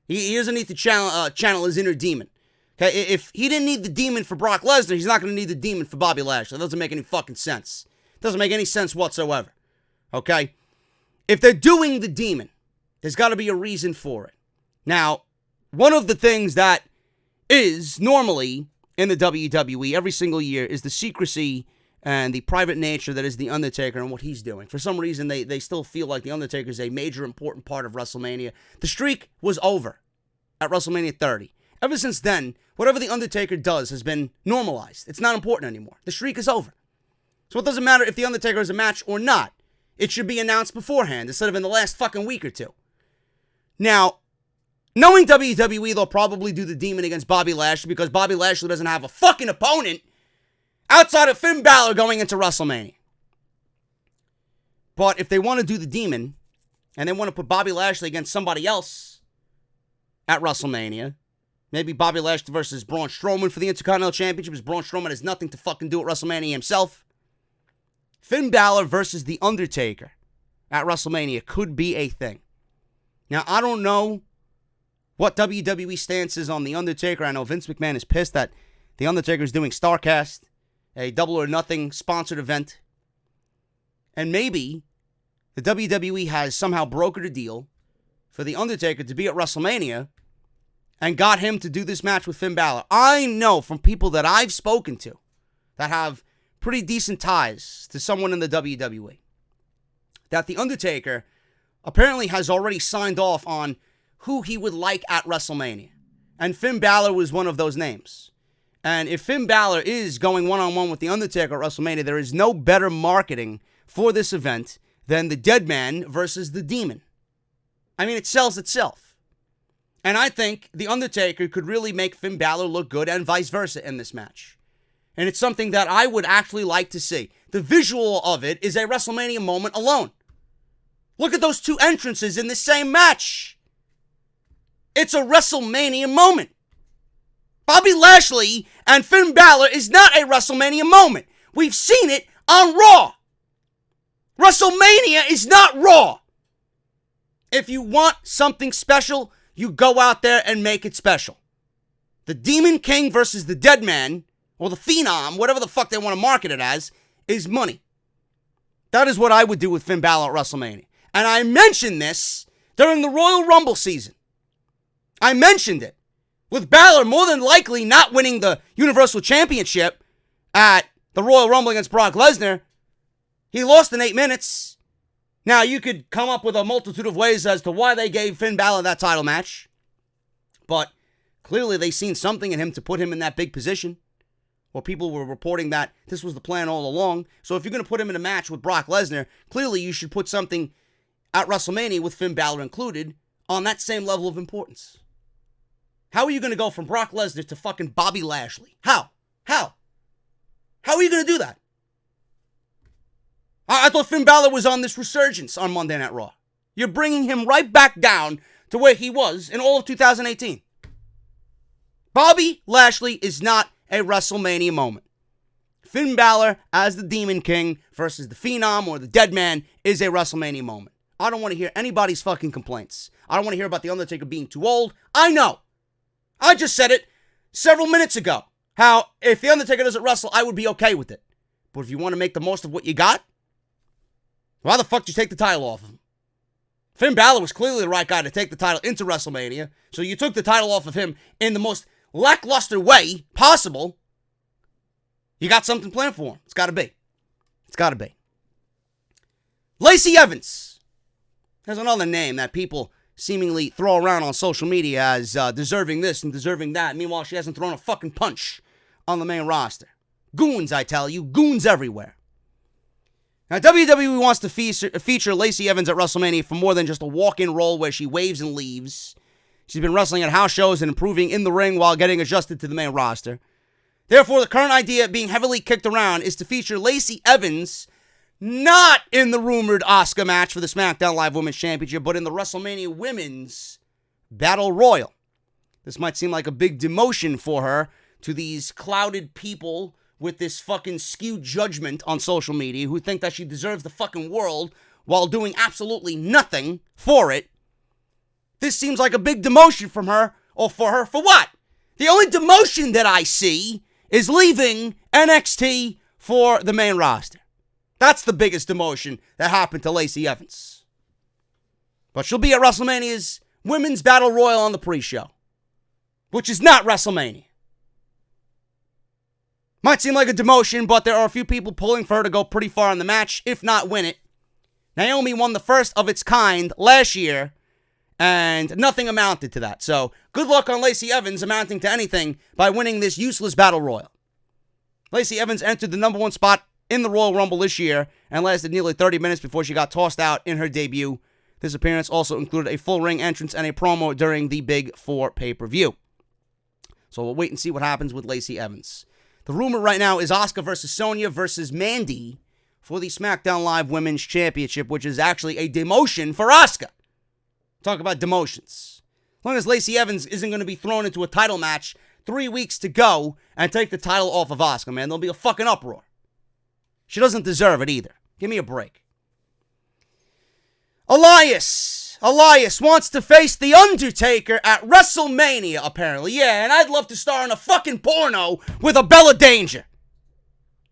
He doesn't need to channel his inner demon. Okay, if he didn't need the Demon for Brock Lesnar, he's not going to need the Demon for Bobby Lashley. That doesn't make any fucking sense. Doesn't make any sense whatsoever. Okay? If they're doing the Demon, there's got to be a reason for it. Now, one of the things that is normally in the WWE every single year is the secrecy and the private nature that is the Undertaker and what he's doing. For some reason, they still feel like the Undertaker is a major important part of WrestleMania. The streak was over at WrestleMania 30. Ever since then, whatever the Undertaker does has been normalized. It's not important anymore. The streak is over. So it doesn't matter if the Undertaker has a match or not. It should be announced beforehand instead of in the last fucking week or two. Now, knowing WWE, they'll probably do the Demon against Bobby Lashley because Bobby Lashley doesn't have a fucking opponent outside of Finn Balor going into WrestleMania. But if they want to do the Demon and they want to put Bobby Lashley against somebody else at WrestleMania, maybe Bobby Lashley versus Braun Strowman for the Intercontinental Championship, because Braun Strowman has nothing to fucking do at WrestleMania himself. Finn Balor versus The Undertaker at WrestleMania could be a thing. Now, I don't know what WWE stance is on The Undertaker. I know Vince McMahon is pissed that The Undertaker is doing StarCast, a Double or Nothing sponsored event. And maybe the WWE has somehow brokered a deal for The Undertaker to be at WrestleMania and got him to do this match with Finn Balor. I know from people that I've spoken to that have pretty decent ties to someone in the WWE that The Undertaker apparently has already signed off on who he would like at WrestleMania. And Finn Balor was one of those names. And if Finn Balor is going one-on-one with The Undertaker at WrestleMania, there is no better marketing for this event than the Dead Man versus the Demon. I mean, it sells itself. And I think The Undertaker could really make Finn Balor look good and vice versa in this match. And it's something that I would actually like to see. The visual of it is a WrestleMania moment alone. Look at those two entrances in the same match. It's a WrestleMania moment. Bobby Lashley and Finn Balor is not a WrestleMania moment. We've seen it on Raw. WrestleMania is not Raw. If you want something special, you go out there and make it special. The Demon King versus the Dead Man, or the Phenom, whatever the fuck they want to market it as, is money. That is what I would do with Finn Balor at WrestleMania. And I mentioned this during the Royal Rumble season. I mentioned it. With Balor more than likely not winning the Universal Championship at the Royal Rumble against Brock Lesnar, he lost in 8 minutes. Now, you could come up with a multitude of ways as to why they gave Finn Balor that title match. But clearly they seen something in him to put him in that big position. Well, people were reporting that this was the plan all along. So if you're going to put him in a match with Brock Lesnar, clearly you should put something at WrestleMania with Finn Balor included on that same level of importance. How are you going to go from Brock Lesnar to fucking Bobby Lashley? How? How are you going to do that? I thought Finn Balor was on this resurgence on Monday Night Raw. You're bringing him right back down to where he was in all of 2018. Bobby Lashley is not a WrestleMania moment. Finn Balor as the Demon King versus the Phenom or the Dead Man is a WrestleMania moment. I don't want to hear anybody's fucking complaints. I don't want to hear about The Undertaker being too old. I know. I just said it several minutes ago. How if The Undertaker doesn't wrestle, I would be okay with it. But if you want to make the most of what you got, why the fuck did you take the title off of him? Finn Balor was clearly the right guy to take the title into WrestleMania. So you took the title off of him in the most lackluster way possible. You got something planned for him. It's got to be. It's got to be. Lacey Evans. There's another name that people seemingly throw around on social media as deserving this and deserving that. Meanwhile, she hasn't thrown a fucking punch on the main roster. Goons, I tell you. Goons everywhere. Now, WWE wants to feature Lacey Evans at WrestleMania for more than just a walk-in role where she waves and leaves. She's been wrestling at house shows and improving in the ring while getting adjusted to the main roster. Therefore, the current idea being heavily kicked around is to feature Lacey Evans not in the rumored Asuka match for the SmackDown Live Women's Championship, but in the WrestleMania Women's Battle Royal. This might seem like a big demotion for her to these clouded people with this fucking skewed judgment on social media who think that she deserves the fucking world while doing absolutely nothing for it. This seems like a big demotion from her, or for her, for what? The only demotion that I see is leaving NXT for the main roster. That's the biggest demotion that happened to Lacey Evans. But she'll be at WrestleMania's Women's Battle Royal on the pre-show, which is not WrestleMania. Might seem like a demotion, but there are a few people pulling for her to go pretty far in the match, if not win it. Naomi won the first of its kind last year, and nothing amounted to that. So, good luck on Lacey Evans amounting to anything by winning this useless Battle Royal. Lacey Evans entered the number 1 spot in the Royal Rumble this year and lasted nearly 30 minutes before she got tossed out in her debut. This appearance also included a full ring entrance and a promo during the Big 4 pay-per-view. So, we'll wait and see what happens with Lacey Evans. The rumor right now is Asuka versus Sonya versus Mandy for the SmackDown Live Women's Championship, which is actually a demotion for Asuka. Talk about demotions. As long as Lacey Evans isn't going to be thrown into a title match 3 weeks to go and take the title off of Asuka, man, there'll be a fucking uproar. She doesn't deserve it either. Give me a break. Elias Elias wants to face The Undertaker at WrestleMania, apparently. Yeah, and I'd love to star in a fucking porno with a Bella Danger.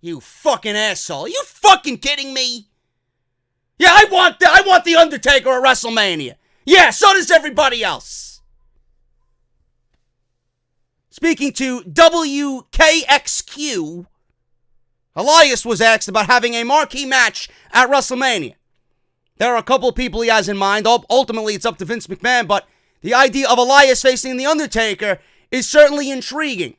You fucking asshole. Are you fucking kidding me? Yeah, I want The Undertaker at WrestleMania. Yeah, so does everybody else. Speaking to WKXQ, Elias was asked about having a marquee match at WrestleMania. There are a couple of people he has in mind. Ultimately, it's up to Vince McMahon, but the idea of Elias facing The Undertaker is certainly intriguing.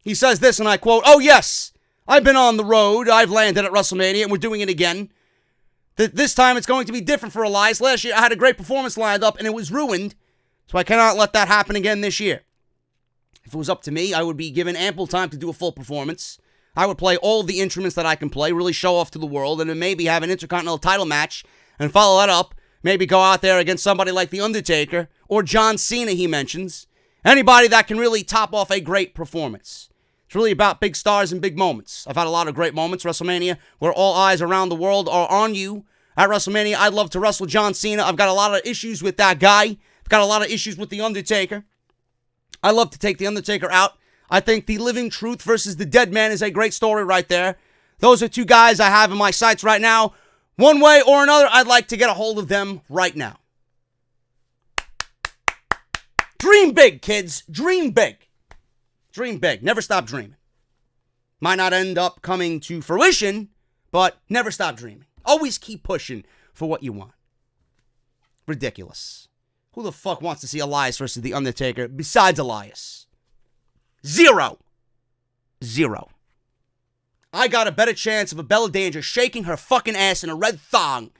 He says this, and I quote, "Oh yes, I've been on the road. I've landed at WrestleMania, and we're doing it again. This time it's going to be different for Elias. Last year I had a great performance lined up, and it was ruined, so I cannot let that happen again this year. If it was up to me, I would be given ample time to do a full performance. I would play all the instruments that I can play, really show off to the world, and then maybe have an Intercontinental title match and follow that up. Maybe go out there against somebody like The Undertaker or John Cena, he mentions. Anybody that can really top off a great performance. It's really about big stars and big moments. I've had a lot of great moments, WrestleMania, where all eyes around the world are on you. At WrestleMania, I'd love to wrestle John Cena. I've got a lot of issues with that guy. I've got a lot of issues with The Undertaker. I love to take The Undertaker out. I think The Living Truth versus The Dead Man is a great story right there. Those are two guys I have in my sights right now. One way or another, I'd like to get a hold of them right now. Dream big, kids. Dream big. Dream big. Never stop dreaming. Might not end up coming to fruition, but never stop dreaming. Always keep pushing for what you want. Ridiculous. Who the fuck wants to see Elias versus The Undertaker besides Elias? Zero. I got a better chance of a Bella Danger shaking her fucking ass in a red thong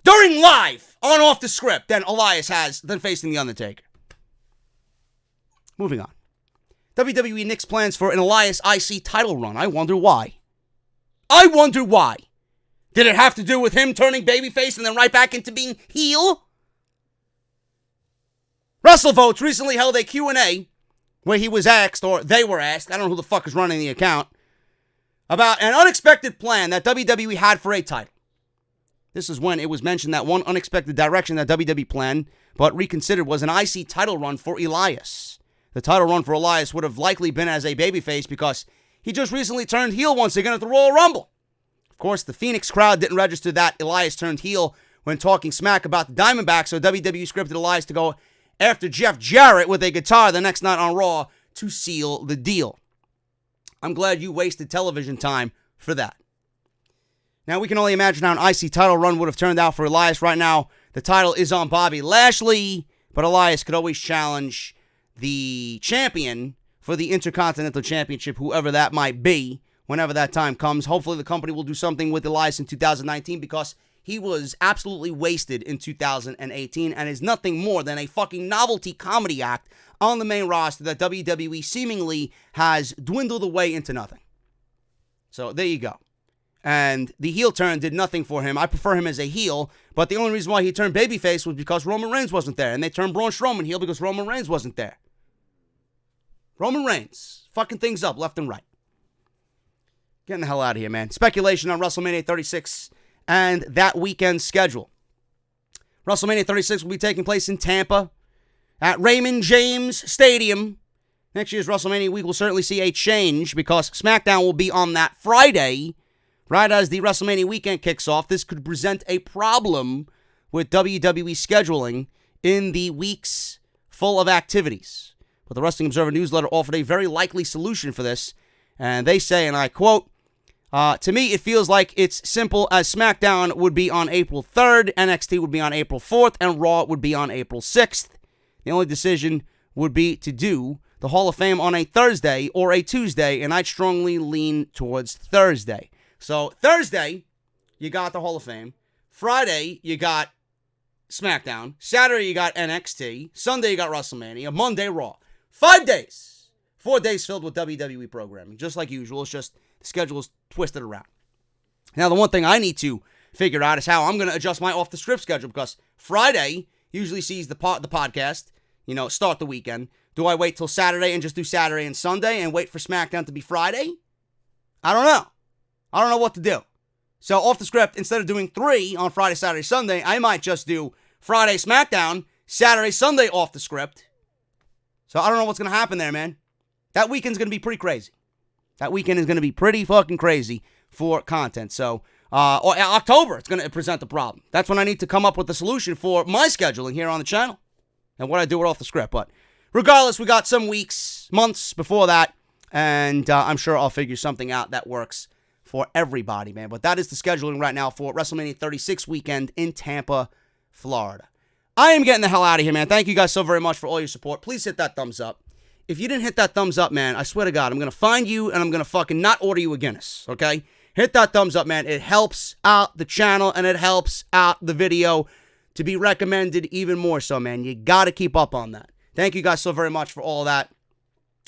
during live on Off the Script than Elias has than facing The Undertaker. Moving on. WWE nixed plans for an Elias IC title run. I wonder why. Did it have to do with him turning babyface and then right back into being heel? WrestleVotes recently held a Q&A where he was asked, or they were asked, I don't know who the fuck is running the account, about an unexpected plan that WWE had for a title. This is when it was mentioned that one unexpected direction that WWE planned, but reconsidered, was an IC title run for Elias. The title run for Elias would have likely been as a babyface because he just recently turned heel once again at the Royal Rumble. Of course, the Phoenix crowd didn't register that Elias turned heel when talking smack about the Diamondbacks, so WWE scripted Elias to go after Jeff Jarrett with a guitar the next night on Raw to seal the deal. I'm glad you wasted television time for that. Now, we can only imagine how an IC title run would have turned out for Elias. Right now, the title is on Bobby Lashley, but Elias could always challenge the champion for the Intercontinental Championship, whoever that might be, whenever that time comes. Hopefully, the company will do something with Elias in 2019 because he was absolutely wasted in 2018 and is nothing more than a fucking novelty comedy act on the main roster that WWE seemingly has dwindled away into nothing. So there you go. And the heel turn did nothing for him. I prefer him as a heel, but the only reason why he turned babyface was because Roman Reigns wasn't there. And they turned Braun Strowman heel because Roman Reigns wasn't there. Roman Reigns, fucking things up left and right. Getting the hell out of here, man. Speculation on WrestleMania 36 and that weekend's schedule. WrestleMania 36 will be taking place in Tampa at Raymond James Stadium. Next year's WrestleMania week will certainly see a change because SmackDown will be on that Friday, right as the WrestleMania weekend kicks off. This could present a problem with WWE scheduling in the weeks full of activities. But the Wrestling Observer newsletter offered a very likely solution for this, and they say, and I quote, to me, it feels like it's simple as SmackDown would be on April 3rd, NXT would be on April 4th, and Raw would be on April 6th. The only decision would be to do the Hall of Fame on a Thursday or a Tuesday, and I'd strongly lean towards Thursday. So Thursday, you got the Hall of Fame. Friday, you got SmackDown. Saturday, you got NXT. Sunday, you got WrestleMania. Monday, Raw. 5 days. 4 days filled with WWE programming. Just like usual. It's just the schedule is twisted around. Now, the one thing I need to figure out is how I'm going to adjust my off-the-script schedule, because Friday usually sees the podcast, start the weekend. Do I wait till Saturday and just do Saturday and Sunday and wait for SmackDown to be Friday? I don't know. I don't know what to do. So off the script, instead of doing 3 on Friday, Saturday, Sunday, I might just do Friday SmackDown, Saturday, Sunday off the script. So I don't know what's going to happen there, man. That weekend's going to be pretty crazy. That weekend is going to be pretty fucking crazy for content. So, or October, it's going to present the problem. That's when I need to come up with a solution for my scheduling here on the channel and what I do it off the script. But regardless, we got some weeks, months before that, and I'm sure I'll figure something out that works for everybody, man. But that is the scheduling right now for WrestleMania 36 weekend in Tampa, Florida. I am getting the hell out of here, man. Thank you guys so very much for all your support. Please hit that thumbs up. If you didn't hit that thumbs up, man, I swear to God, I'm going to find you and I'm going to fucking not order you a Guinness, okay? Hit that thumbs up, man. It helps out the channel and it helps out the video to be recommended even more so, man. You got to keep up on that. Thank you guys so very much for all that.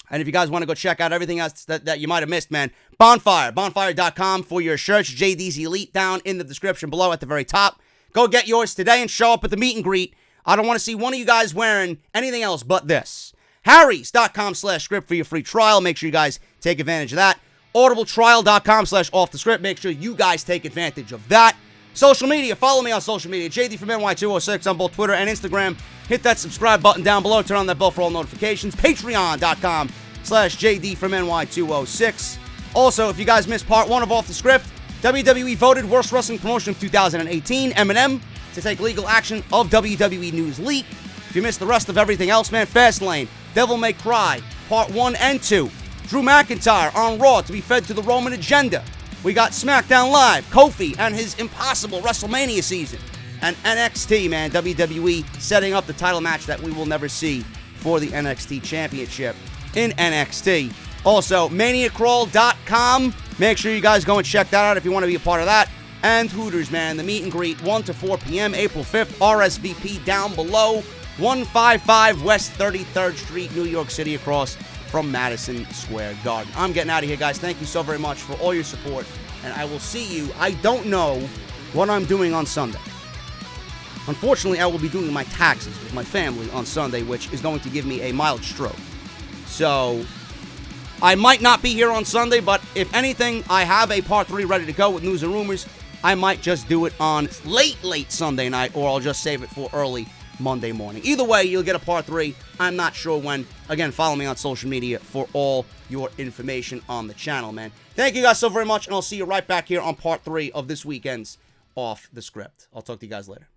And if you guys want to go check out everything else that you might have missed, man, bonfire.com for your shirts, JD's Elite down in the description below at the very top. Go get yours today and show up at the meet and greet. I don't want to see one of you guys wearing anything else but this. Harrys.com/script for your free trial. Make sure you guys take advantage of that. Audibletrial.com/offthescript. Make sure you guys take advantage of that. Social media. Follow me on social media. JD from NY206 on both Twitter and Instagram. Hit that subscribe button down below. Turn on that bell for all notifications. Patreon.com/JD from NY206. Also, if you guys missed part 1 of Off the Script, WWE voted Worst Wrestling Promotion of 2018, Eminem, to take legal action of WWE News Leak. If you missed the rest of everything else, man, Fastlane, Devil May Cry, Part 1 and 2. Drew McIntyre on Raw to be fed to the Roman agenda. We got SmackDown Live, Kofi and his impossible WrestleMania season. And NXT, man, WWE setting up the title match that we will never see for the NXT Championship in NXT. Also, ManiaCrawl.com. Make sure you guys go and check that out if you want to be a part of that. And Hooters, man, the meet and greet, 1 to 4 p.m., April 5th, RSVP down below, 155 West 33rd Street, New York City, across from Madison Square Garden. I'm getting out of here, guys. Thank you so very much for all your support, and I will see you. I don't know what I'm doing on Sunday. Unfortunately, I will be doing my taxes with my family on Sunday, which is going to give me a mild stroke. So I might not be here on Sunday, but if anything, I have a part 3 ready to go with news and rumors. I might just do it on late Sunday night, or I'll just save it for early Monday morning. Either way, you'll get a part 3. I'm not sure when. Again, follow me on social media for all your information on the channel, man. Thank you guys so very much, and I'll see you right back here on part 3 of this weekend's Off the Script. I'll talk to you guys later.